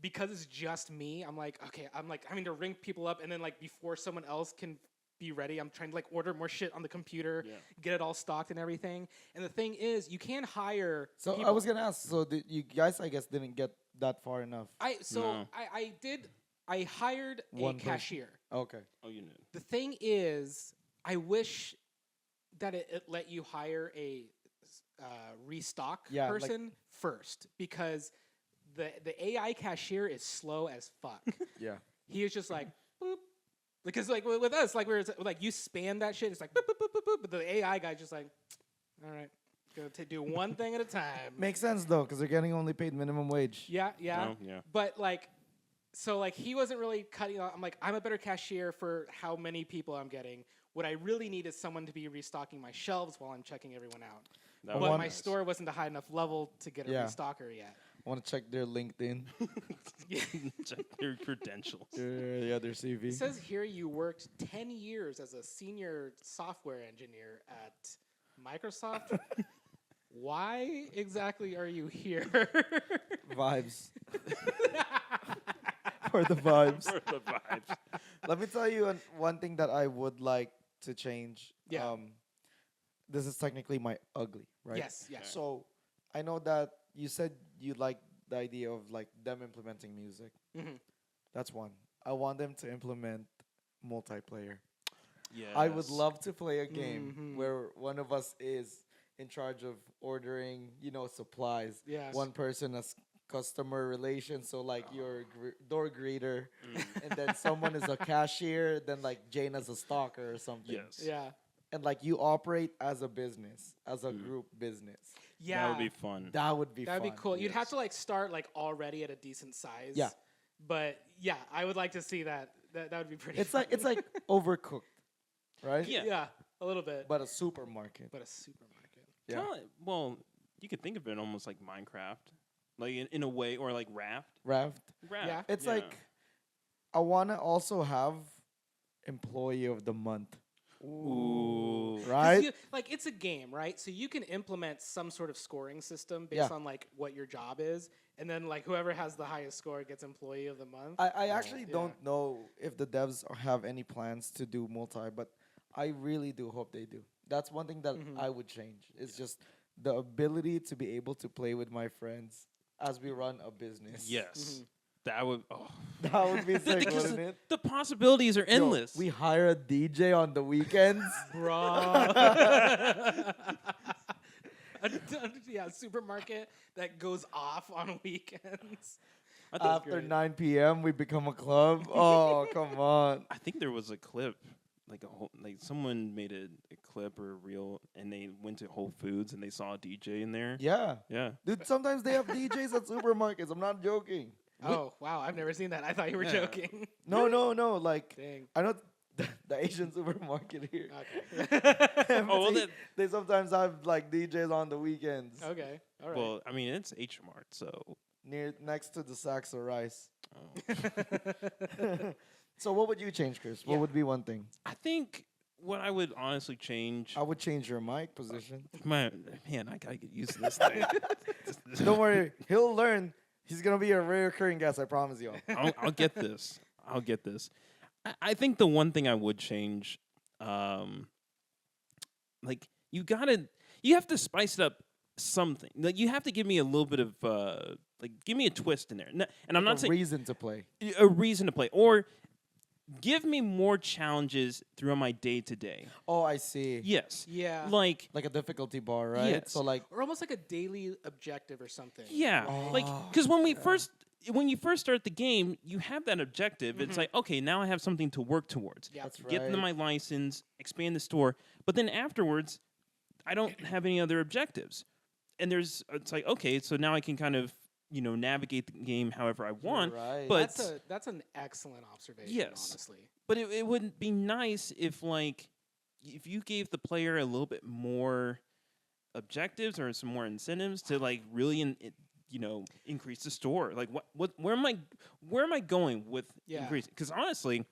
[SPEAKER 1] because it's just me, I'm like, okay, I'm like having to ring people up, and then like before someone else can be ready, I'm trying to like order more shit on the computer, get it all stocked and everything. And the thing is, you can hire.
[SPEAKER 2] So
[SPEAKER 1] people.
[SPEAKER 2] I was gonna ask. So you guys, I guess, didn't get that far enough.
[SPEAKER 3] No.
[SPEAKER 1] I hired
[SPEAKER 2] One
[SPEAKER 1] a
[SPEAKER 2] person.
[SPEAKER 1] cashier.
[SPEAKER 2] Okay.
[SPEAKER 3] oh, you know.
[SPEAKER 1] The thing is, I wish that it let you hire a restock
[SPEAKER 2] Yeah, like-
[SPEAKER 1] person first, because the AI cashier is slow as fuck.
[SPEAKER 2] Yeah.
[SPEAKER 1] He is just like boop. Because like with us, like we're like you spam that shit, it's like boop, boop, boop, boop, boop, but the AI guy's just like, all right, gonna do one thing at a time.
[SPEAKER 2] Makes sense though, because they're getting only paid minimum wage.
[SPEAKER 1] Yeah.
[SPEAKER 3] No, yeah.
[SPEAKER 1] But like, so like he wasn't really cutting off. I'm like, I'm a better cashier for how many people I'm getting. What I really need is someone to be restocking my shelves while I'm checking everyone out.
[SPEAKER 3] That
[SPEAKER 1] But
[SPEAKER 3] was
[SPEAKER 1] my
[SPEAKER 3] nice.
[SPEAKER 1] store wasn't a high enough level to get a
[SPEAKER 2] Yeah.
[SPEAKER 1] restocker yet.
[SPEAKER 2] I want to check their LinkedIn.
[SPEAKER 3] Check your credentials.
[SPEAKER 2] Their CV.
[SPEAKER 1] It says here you worked 10 years as a senior software engineer at Microsoft. Why exactly are you here?
[SPEAKER 2] Vibes. For the vibes.
[SPEAKER 3] For the vibes.
[SPEAKER 2] Let me tell you one thing that I would like to change.
[SPEAKER 1] Yeah.
[SPEAKER 2] This is technically my ugly, right?
[SPEAKER 1] Yes.
[SPEAKER 2] So I know that you said you like the idea of like them implementing music.
[SPEAKER 1] Mhm.
[SPEAKER 2] That's one. I want them to implement multiplayer.
[SPEAKER 3] Yes.
[SPEAKER 2] I would love to play a game
[SPEAKER 1] Mhm.
[SPEAKER 2] where one of us is in charge of ordering, supplies.
[SPEAKER 1] Yes.
[SPEAKER 2] One person as customer relations, so like your door greeter, and then someone is a cashier, then like Jane as a stalker or something.
[SPEAKER 3] Yes.
[SPEAKER 1] Yeah.
[SPEAKER 2] And like you operate as a business, as a group business.
[SPEAKER 1] Yeah.
[SPEAKER 3] That would be fun.
[SPEAKER 2] That would be
[SPEAKER 1] That'd
[SPEAKER 2] fun.
[SPEAKER 1] be cool. You'd have
[SPEAKER 3] Yes.
[SPEAKER 1] to like start like already at a decent size.
[SPEAKER 2] Yeah.
[SPEAKER 1] But yeah, I would like to see that. That would be pretty.
[SPEAKER 2] It's
[SPEAKER 1] fun.
[SPEAKER 2] like overcooked, right?
[SPEAKER 3] Yeah.
[SPEAKER 1] Yeah, a little bit.
[SPEAKER 2] But a supermarket.
[SPEAKER 1] But a supermarket.
[SPEAKER 2] Yeah.
[SPEAKER 3] Well, you could think of it almost like Minecraft, like in a way, or like Raft.
[SPEAKER 2] Raft.
[SPEAKER 1] Yeah.
[SPEAKER 2] It's like I want to also have employee of the month,
[SPEAKER 3] Ooh.
[SPEAKER 1] 'Cause
[SPEAKER 2] right?
[SPEAKER 1] like it's a game, right? So you can implement some sort of scoring system based
[SPEAKER 2] Yeah.
[SPEAKER 1] on like what your job is, and then like whoever has the highest score gets employee of the month.
[SPEAKER 2] I actually
[SPEAKER 1] Yeah.
[SPEAKER 2] don't know if the devs have any plans to do multi, but I really do hope they do. That's one thing that I would change. It's just the ability to be able to play with my friends as we run a business.
[SPEAKER 3] Yes. That would. Oh.
[SPEAKER 2] That would be sick,
[SPEAKER 3] Because
[SPEAKER 2] wouldn't it?
[SPEAKER 3] the possibilities are
[SPEAKER 2] Yo,
[SPEAKER 3] endless.
[SPEAKER 2] we hire a DJ on the weekends.
[SPEAKER 1] Bro. Yeah, supermarket that goes off on weekends.
[SPEAKER 3] I think,
[SPEAKER 2] After
[SPEAKER 1] great.
[SPEAKER 2] 9 p.m., we become a club. Oh, come on.
[SPEAKER 3] I think there was a clip, like someone made a clip or a reel, and they went to Whole Foods and they saw a DJ in there.
[SPEAKER 2] Yeah.
[SPEAKER 3] Yeah.
[SPEAKER 2] Dude, sometimes they have DJs at supermarkets. I'm not joking.
[SPEAKER 1] Oh wow, I've never seen that. I thought you were
[SPEAKER 3] Yeah.
[SPEAKER 1] joking.
[SPEAKER 2] No. Like,
[SPEAKER 1] Dang.
[SPEAKER 2] I know the Asian supermarket here.
[SPEAKER 1] Okay.
[SPEAKER 3] Oh, well,
[SPEAKER 2] they sometimes have like DJs on the weekends
[SPEAKER 1] Okay. All right.
[SPEAKER 3] Well, I mean, it's H Mart, so.
[SPEAKER 2] next to the sacks of rice.
[SPEAKER 3] Oh.
[SPEAKER 2] So what would you change, Chris? What
[SPEAKER 1] Yeah.
[SPEAKER 2] would be one thing?
[SPEAKER 3] I think what I would honestly change.
[SPEAKER 2] I would change your mic position.
[SPEAKER 3] Man, I gotta get used to this thing.
[SPEAKER 2] Don't worry, he'll learn. He's gonna be a recurring guest. I promise you.
[SPEAKER 3] I'll get this. I'll get this. I think the one thing I would change, like you have to spice it up something. Like you have to give me a little bit of like give me a twist in there. And I'm not saying
[SPEAKER 2] reason to play.
[SPEAKER 3] a reason to play, or give me more challenges throughout my day to day.
[SPEAKER 2] Oh, I see.
[SPEAKER 3] Yes.
[SPEAKER 1] Yeah.
[SPEAKER 3] Like
[SPEAKER 2] Like a difficulty bar, right?
[SPEAKER 3] Yes.
[SPEAKER 2] So like,
[SPEAKER 1] Or almost like a daily objective or something.
[SPEAKER 3] yeah, like because when you first start the game, you have that objective. It's like, okay, now I have something to work towards.
[SPEAKER 1] Yeah.
[SPEAKER 2] that's right.
[SPEAKER 3] Get my license, expand the store, but then afterwards, I don't have any other objectives. And it's like, okay, so now I can kind of navigate the game however I want.
[SPEAKER 2] right.
[SPEAKER 3] But
[SPEAKER 1] That's an excellent observation,
[SPEAKER 3] Yes.
[SPEAKER 1] honestly.
[SPEAKER 3] but it wouldn't be nice if you gave the player a little bit more objectives or some more incentives to like really increase the store. Like where am I going with increasing? Because honestly,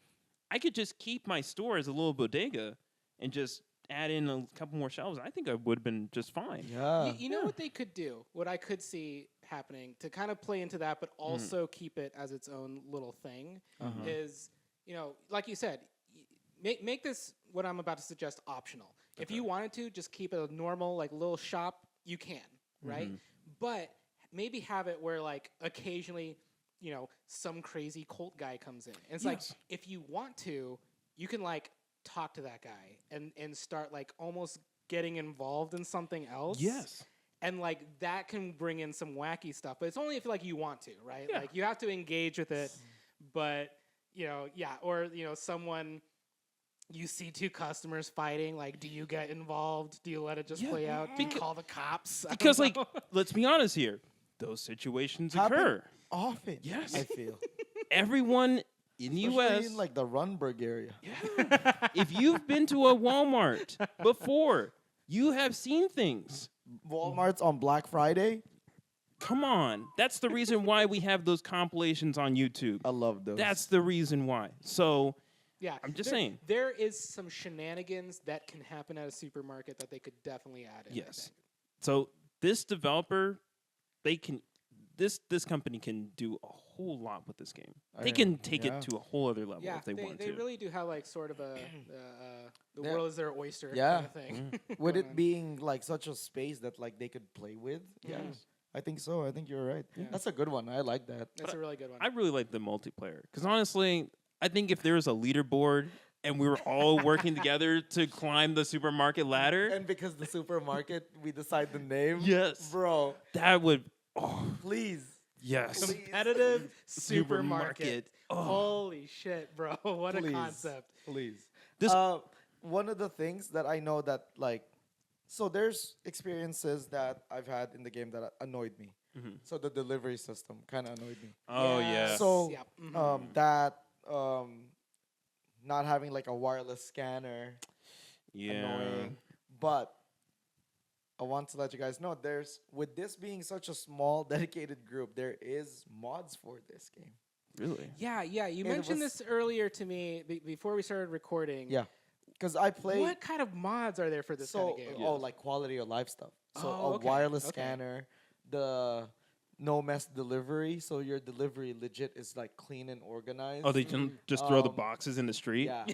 [SPEAKER 3] I could just keep my store as a little bodega and just add in a couple more shelves. I think I would have been just fine.
[SPEAKER 2] Yeah.
[SPEAKER 1] You know what they could do? What I could see happening to kind of play into that, but also keep it as its own little thing is, like you said, make this what I'm about to suggest optional. Okay. If you wanted to, just keep it a normal like little shop, you can, right? But maybe have it where like occasionally, some crazy cult guy comes in. And it's like if you want to, you can like talk to that guy and start like almost getting involved in something else.
[SPEAKER 3] Yes.
[SPEAKER 1] And like that can bring in some wacky stuff, but it's only if like you want to, right?
[SPEAKER 3] Yeah.
[SPEAKER 1] Like you have to engage with it, but or someone you see two customers fighting, like do you get involved? Do you let it just play out? Do you call the cops?
[SPEAKER 3] Because like let's be honest here, those situations
[SPEAKER 2] Happen
[SPEAKER 3] occur.
[SPEAKER 2] often.
[SPEAKER 3] Yes.
[SPEAKER 2] I feel.
[SPEAKER 3] Everyone in the
[SPEAKER 2] Especially
[SPEAKER 3] U.S.
[SPEAKER 2] in like the Runberg area.
[SPEAKER 3] if you've been to a Walmart before, you have seen things.
[SPEAKER 2] Walmart's on Black Friday.
[SPEAKER 3] Come on. That's the reason why we have those compilations on YouTube.
[SPEAKER 2] I love those.
[SPEAKER 3] That's the reason why. So,
[SPEAKER 1] Yeah,
[SPEAKER 3] I'm just saying.
[SPEAKER 1] There is some shenanigans that can happen at a supermarket that they could definitely add in. I
[SPEAKER 3] yes.
[SPEAKER 1] think.
[SPEAKER 3] So, this developer, this company can do a whole lot with this game. They can take it to a whole other level
[SPEAKER 1] Yeah,
[SPEAKER 3] if they want
[SPEAKER 1] they
[SPEAKER 3] to.
[SPEAKER 1] really do have like sort of a the
[SPEAKER 2] Yeah.
[SPEAKER 1] world is their oyster
[SPEAKER 2] Yeah.
[SPEAKER 1] kind of thing.
[SPEAKER 2] With
[SPEAKER 1] going
[SPEAKER 2] it
[SPEAKER 1] on.
[SPEAKER 2] being like such a space that like they could play with. Yes. I think so. I think you're right.
[SPEAKER 1] Yeah.
[SPEAKER 2] That's a good one. I like that.
[SPEAKER 1] That's a really good one.
[SPEAKER 3] I really like the multiplayer. Because honestly, I think if there was a leaderboard and we were all working together to climb the supermarket ladder,
[SPEAKER 2] And because the supermarket, we decide the name.
[SPEAKER 3] yes,
[SPEAKER 2] Bro,
[SPEAKER 3] that would, oh,
[SPEAKER 2] please.
[SPEAKER 3] yes.
[SPEAKER 1] Competitive supermarket.
[SPEAKER 3] Oh.
[SPEAKER 1] Holy shit, bro! What
[SPEAKER 2] Please.
[SPEAKER 1] a concept.
[SPEAKER 2] Please.
[SPEAKER 3] This-
[SPEAKER 2] One of the things that I know that like, so there's experiences that I've had in the game that annoyed me. So the delivery system kind of annoyed me.
[SPEAKER 3] Oh,
[SPEAKER 1] Yes.
[SPEAKER 3] yeah.
[SPEAKER 2] So
[SPEAKER 1] Yep. Mhm.
[SPEAKER 2] that not having like a wireless scanner,
[SPEAKER 3] Yeah.
[SPEAKER 2] annoying. But I want to let you guys know with this being such a small dedicated group, there is mods for this game.
[SPEAKER 3] Really?
[SPEAKER 1] Yeah. You
[SPEAKER 2] It
[SPEAKER 1] mentioned
[SPEAKER 2] was-
[SPEAKER 1] this earlier to me before we started recording.
[SPEAKER 2] Yeah. Because I play
[SPEAKER 1] What kind of mods are there for this kind of game?
[SPEAKER 2] like quality of life stuff. So
[SPEAKER 1] Oh,
[SPEAKER 2] a
[SPEAKER 1] okay,
[SPEAKER 2] wireless
[SPEAKER 1] okay.
[SPEAKER 2] scanner, the no mess delivery, so your delivery legit is like clean and organized.
[SPEAKER 3] Oh, they can just throw the
[SPEAKER 2] Um,
[SPEAKER 3] boxes in the street?
[SPEAKER 2] yeah.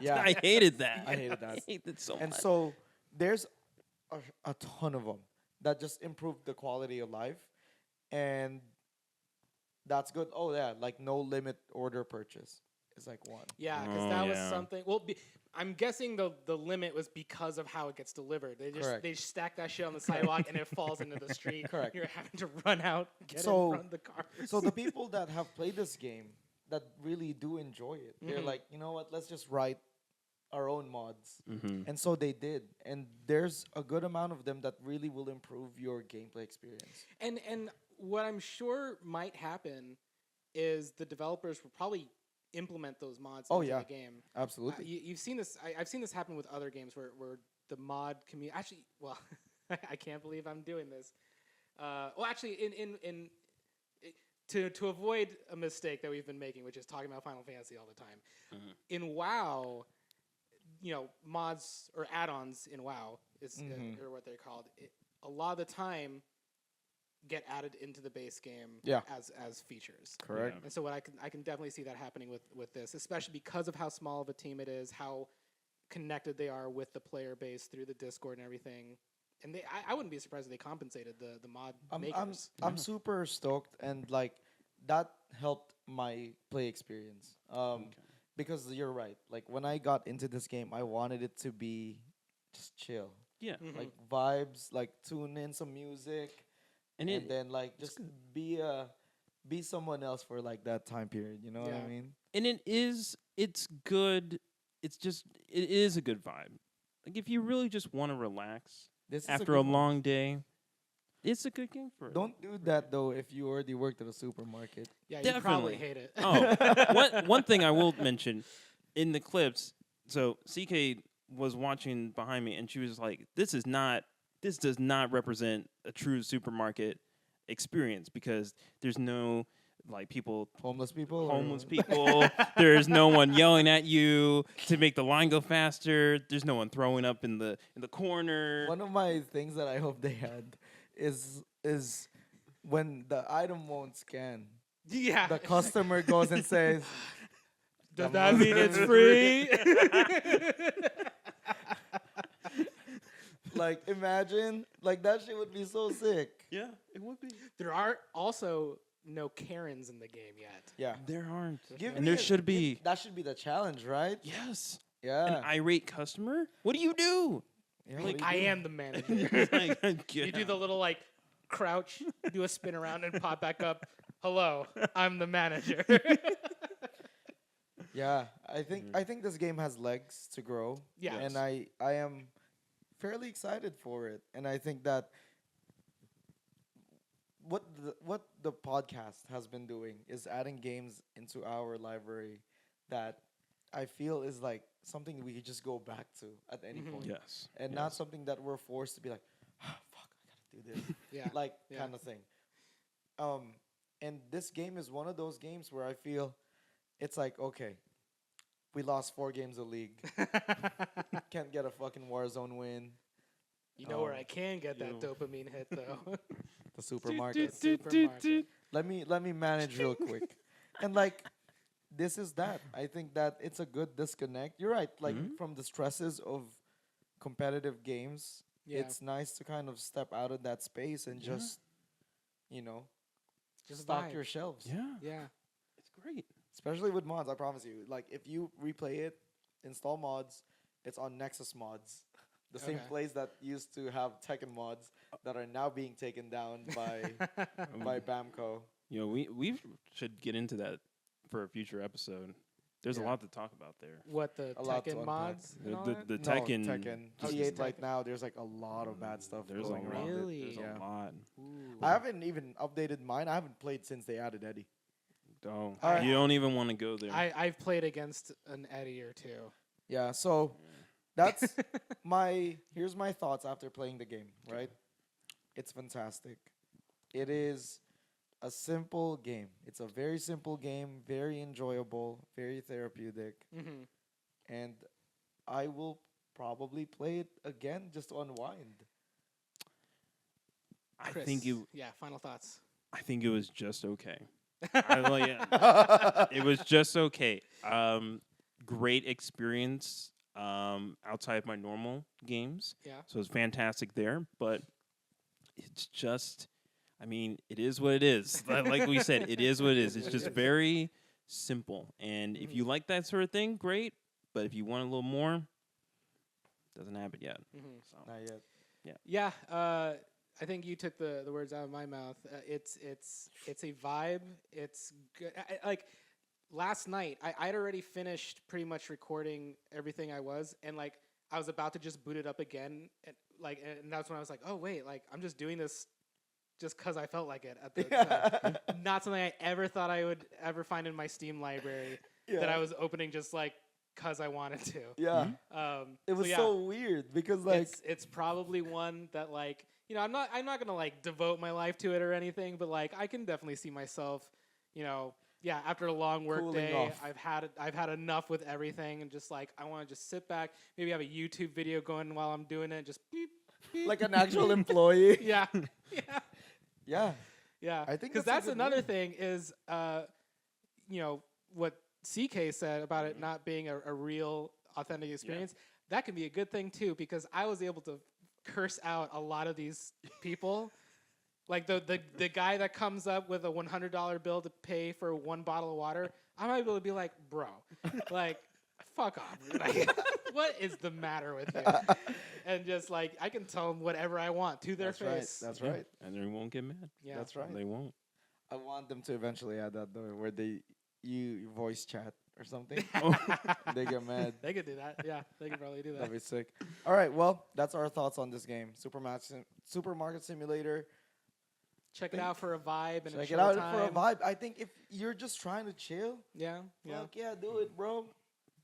[SPEAKER 2] Yeah.
[SPEAKER 3] I hated that.
[SPEAKER 2] I hated that.
[SPEAKER 3] I hate that so
[SPEAKER 2] And
[SPEAKER 3] much.
[SPEAKER 2] so there's a ton of them that just improve the quality of life, and that's good. Oh yeah, like no limit order purchase is like one.
[SPEAKER 1] Yeah, because
[SPEAKER 3] Oh,
[SPEAKER 1] that was
[SPEAKER 3] yeah.
[SPEAKER 1] something. Well, I'm guessing the limit was because of how it gets delivered.
[SPEAKER 2] Correct.
[SPEAKER 1] They stack that shit on the sidewalk and it falls into the street.
[SPEAKER 2] Correct.
[SPEAKER 1] You're having to run out, get
[SPEAKER 2] So-
[SPEAKER 1] in front of the car.
[SPEAKER 2] So the people that have played this game that really do enjoy it, they're like, you know what? Let's just write our own mods.
[SPEAKER 3] Mhm.
[SPEAKER 2] And so they did. And there's a good amount of them that really will improve your gameplay experience.
[SPEAKER 1] And what I'm sure might happen is the developers will probably implement those mods
[SPEAKER 2] Oh,
[SPEAKER 1] into
[SPEAKER 2] yeah.
[SPEAKER 1] the game.
[SPEAKER 2] Absolutely.
[SPEAKER 1] You've seen this. I've seen this happen with other games where the mod community actually. Well, I can't believe I'm doing this. Well, actually, to avoid a mistake that we've been making, which is talking about Final Fantasy all the time. In WoW, mods or add-ons in WoW is or what they're called. A lot of the time get added into the base game as features.
[SPEAKER 2] Correct.
[SPEAKER 3] Yeah.
[SPEAKER 1] And so what I can definitely see that happening with this, especially because of how small of a team it is, how connected they are with the player base through the Discord and everything. And I wouldn't be surprised if they compensated the mod makers.
[SPEAKER 2] I'm super stoked, and like that helped my play experience. Because you're right. Like when I got into this game, I wanted it to be just chill,
[SPEAKER 3] Yeah.
[SPEAKER 2] like vibes, like tune in some music, and then like just be someone else for like that time period. You know what I mean?
[SPEAKER 3] And it's good. It is a good vibe. Like if you really just want to relax
[SPEAKER 2] This is
[SPEAKER 3] after a
[SPEAKER 2] good one.
[SPEAKER 3] long day, it's a good game for it.
[SPEAKER 2] Don't do that though if you already worked at a supermarket.
[SPEAKER 1] Yeah, you
[SPEAKER 3] Definitely.
[SPEAKER 1] probably hate it.
[SPEAKER 3] Oh, one thing I will mention in the clips. So CK was watching behind me, and she was like, "This does not represent a true supermarket experience because there's no like
[SPEAKER 2] Homeless people.
[SPEAKER 3] homeless people. There's no one yelling at you to make the line go faster. There's no one throwing up in the corner.
[SPEAKER 2] One of my things that I hope they had is when the item won't scan,
[SPEAKER 1] Yeah.
[SPEAKER 2] the customer goes and says,
[SPEAKER 1] Does that mean it's free?
[SPEAKER 2] like, imagine, like that shit would be so sick.
[SPEAKER 3] Yeah, it would be.
[SPEAKER 1] There are also no Karens in the game yet.
[SPEAKER 2] Yeah.
[SPEAKER 3] There aren't.
[SPEAKER 2] Give
[SPEAKER 3] And
[SPEAKER 2] me
[SPEAKER 3] there should be.
[SPEAKER 2] That should be the challenge, right?
[SPEAKER 3] Yes.
[SPEAKER 2] Yeah.
[SPEAKER 3] An irate customer? What do you do?
[SPEAKER 2] Yeah,
[SPEAKER 1] Like,
[SPEAKER 2] what do
[SPEAKER 1] I
[SPEAKER 2] you do?
[SPEAKER 1] am the manager.
[SPEAKER 3] Like,
[SPEAKER 1] You do the little like crouch, do a spin around, and pop back up. Hello, I'm the manager.
[SPEAKER 2] Yeah, I think this game has legs to grow.
[SPEAKER 1] Yeah.
[SPEAKER 2] And I am fairly excited for it. And I think that what the podcast has been doing is adding games into our library that I feel is like something we could just go back to at any point.
[SPEAKER 3] Yes.
[SPEAKER 2] And not something that we're forced to be like, oh, fuck, I gotta do this.
[SPEAKER 1] Yeah.
[SPEAKER 2] Like
[SPEAKER 1] Yeah.
[SPEAKER 2] kind of thing. And this game is one of those games where I feel it's like, okay, we lost 4 games of league. Can't get a fucking Warzone win.
[SPEAKER 1] You know where I can get that dopamine hit though.
[SPEAKER 2] The supermarket.
[SPEAKER 1] Supermarket.
[SPEAKER 2] Let me manage real quick. And like this is that. I think that it's a good disconnect. You're right. Like from the stresses of competitive games,
[SPEAKER 1] Yeah.
[SPEAKER 2] it's nice to kind of step out of that space and just,
[SPEAKER 1] Just
[SPEAKER 2] stock
[SPEAKER 1] vibe.
[SPEAKER 2] your shelves.
[SPEAKER 3] Yeah.
[SPEAKER 1] Yeah.
[SPEAKER 3] It's great.
[SPEAKER 2] Especially with mods, I promise you. Like if you replay it, install mods, it's on Nexus mods. The same
[SPEAKER 1] Okay.
[SPEAKER 2] place that used to have Tekken mods that are now being taken down by Bamco.
[SPEAKER 3] You know, we should get into that for a future episode. There's a
[SPEAKER 2] Yeah.
[SPEAKER 3] lot to talk about there.
[SPEAKER 1] What the
[SPEAKER 2] A lot to
[SPEAKER 1] Tekken
[SPEAKER 2] unpack.
[SPEAKER 1] mods? and all that?
[SPEAKER 3] The
[SPEAKER 2] No,
[SPEAKER 3] Tekken.
[SPEAKER 2] Tekken.
[SPEAKER 1] Oh,
[SPEAKER 2] T8
[SPEAKER 1] just
[SPEAKER 2] right
[SPEAKER 1] Tekken.
[SPEAKER 2] now, there's like a lot of bad stuff
[SPEAKER 3] There's a
[SPEAKER 2] going
[SPEAKER 3] lot.
[SPEAKER 2] around.
[SPEAKER 1] Really?
[SPEAKER 3] There's
[SPEAKER 2] Yeah.
[SPEAKER 3] a lot.
[SPEAKER 1] Ooh.
[SPEAKER 2] I haven't even updated mine. I haven't played since they added Eddie.
[SPEAKER 3] Don't.
[SPEAKER 2] Alright.
[SPEAKER 3] You don't even want to go there.
[SPEAKER 1] I've played against an Eddie or two.
[SPEAKER 2] Yeah, so that's here's my thoughts after playing the game, right? It's fantastic. It is a simple game. It's a very simple game, very enjoyable, very therapeutic,
[SPEAKER 1] Mm-hmm.
[SPEAKER 2] and I will probably play it again just to unwind.
[SPEAKER 3] I think you.
[SPEAKER 1] Yeah. Final thoughts.
[SPEAKER 3] I think it was just okay. It was just okay. Great experience outside of my normal games.
[SPEAKER 1] Yeah.
[SPEAKER 3] So it's fantastic there, but it's just, I mean, it is what it is. Like we said, it is what it is. It's just very simple. And if you like that sort of thing, great. But if you want a little more, doesn't happen yet.
[SPEAKER 1] Mm-hmm.
[SPEAKER 3] So
[SPEAKER 2] Not yet.
[SPEAKER 1] Yeah. I think you took the words out of my mouth. It's a vibe. It's good. Like last night, I'd already finished pretty much recording everything I was, and like I was about to just boot it up again, and that's when I was like, oh wait, like I'm just doing this just because I felt like it at the time. Not something I ever thought I would ever find in my Steam library that I was opening just like because I wanted to.
[SPEAKER 2] Yeah. It was
[SPEAKER 1] yeah.
[SPEAKER 2] so weird because like
[SPEAKER 1] It's probably one that like I'm not gonna like devote my life to it or anything, but like I can definitely see myself, Yeah, after a long work
[SPEAKER 2] Cooling
[SPEAKER 1] day,
[SPEAKER 2] off.
[SPEAKER 1] I've had enough with everything, and just like I want to just sit back, maybe have a YouTube video going while I'm doing it, just beep, beep.
[SPEAKER 2] Like an actual employee.
[SPEAKER 1] yeah, yeah,
[SPEAKER 2] Yeah.
[SPEAKER 1] yeah.
[SPEAKER 2] I think
[SPEAKER 1] because
[SPEAKER 2] that's a
[SPEAKER 1] that's
[SPEAKER 2] good
[SPEAKER 1] another
[SPEAKER 2] move.
[SPEAKER 1] thing is, what CK said about it not being a real authentic experience. That can be a good thing too, because I was able to curse out a lot of these people. Like the guy that comes up with a $100 bill to pay for one bottle of water, I'm able to be like, bro, like, fuck off. Like, what is the matter with you? And just like, I can tell them whatever I want to their
[SPEAKER 2] That's right.
[SPEAKER 1] face.
[SPEAKER 2] That's
[SPEAKER 3] Yeah,
[SPEAKER 2] right.
[SPEAKER 3] and they won't get mad.
[SPEAKER 1] Yeah.
[SPEAKER 2] That's right.
[SPEAKER 3] They won't.
[SPEAKER 2] I want them to eventually add that though, where you voice chat or something. They get mad.
[SPEAKER 1] They could do that. Yeah, they could probably do that.
[SPEAKER 2] That'd be sick. All right, well, that's our thoughts on this game. Supermarket Simulator.
[SPEAKER 1] Check it out for a vibe and
[SPEAKER 2] Check
[SPEAKER 1] a
[SPEAKER 2] it out
[SPEAKER 1] showtime.
[SPEAKER 2] for a vibe. I think if you're just trying to chill,
[SPEAKER 1] Yeah, yeah.
[SPEAKER 2] fuck yeah, do it, bro.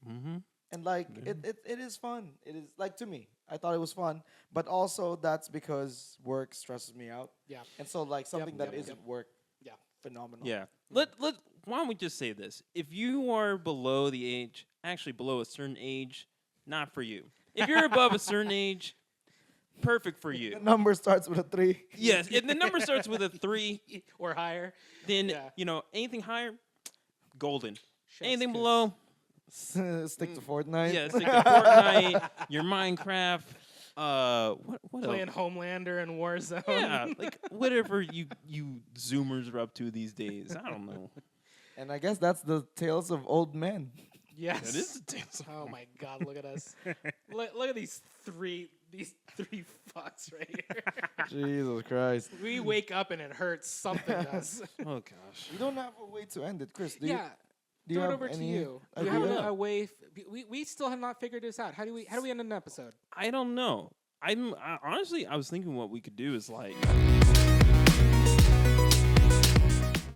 [SPEAKER 3] Mm-hmm.
[SPEAKER 2] And like it is fun. It is like, to me, I thought it was fun, but also that's because work stresses me out.
[SPEAKER 1] Yeah.
[SPEAKER 2] And so like something that
[SPEAKER 1] yep,
[SPEAKER 2] isn't
[SPEAKER 1] yep.
[SPEAKER 2] work,
[SPEAKER 1] Yeah.
[SPEAKER 2] phenomenal.
[SPEAKER 3] Yeah. Let why don't we just say this? If you are below the age, actually below a certain age, not for you. If you're above a certain age, perfect for
[SPEAKER 2] The
[SPEAKER 3] you.
[SPEAKER 2] number starts with a 3.
[SPEAKER 3] Yes, if the number starts with a 3,
[SPEAKER 1] Or higher.
[SPEAKER 3] then
[SPEAKER 1] Yeah.
[SPEAKER 3] anything higher, golden.
[SPEAKER 1] Chef's
[SPEAKER 3] Anything
[SPEAKER 1] kiss.
[SPEAKER 3] below,
[SPEAKER 2] Stick to Fortnite.
[SPEAKER 3] yeah, stick to Fortnite, your Minecraft, what
[SPEAKER 1] Playing
[SPEAKER 3] else?
[SPEAKER 1] Homelander and Warzone.
[SPEAKER 3] Yeah, like whatever you Zoomers are up to these days. I don't know.
[SPEAKER 2] And I guess that's the tales of old men.
[SPEAKER 1] Yes.
[SPEAKER 3] That is the dance.
[SPEAKER 1] Oh my God! Look at us. Look at these three fucks right here.
[SPEAKER 2] Jesus Christ.
[SPEAKER 1] We wake up and it hurts. Something does.
[SPEAKER 3] Oh gosh.
[SPEAKER 2] We don't have a way to end it, Chris. Do
[SPEAKER 1] Yeah.
[SPEAKER 2] do you
[SPEAKER 1] Throw it
[SPEAKER 2] have
[SPEAKER 1] over to
[SPEAKER 2] any
[SPEAKER 1] you. Do you have
[SPEAKER 2] idea?
[SPEAKER 1] a way? We still have not figured this out. How do we end an episode?
[SPEAKER 3] I don't know. Honestly, I was thinking what we could do is like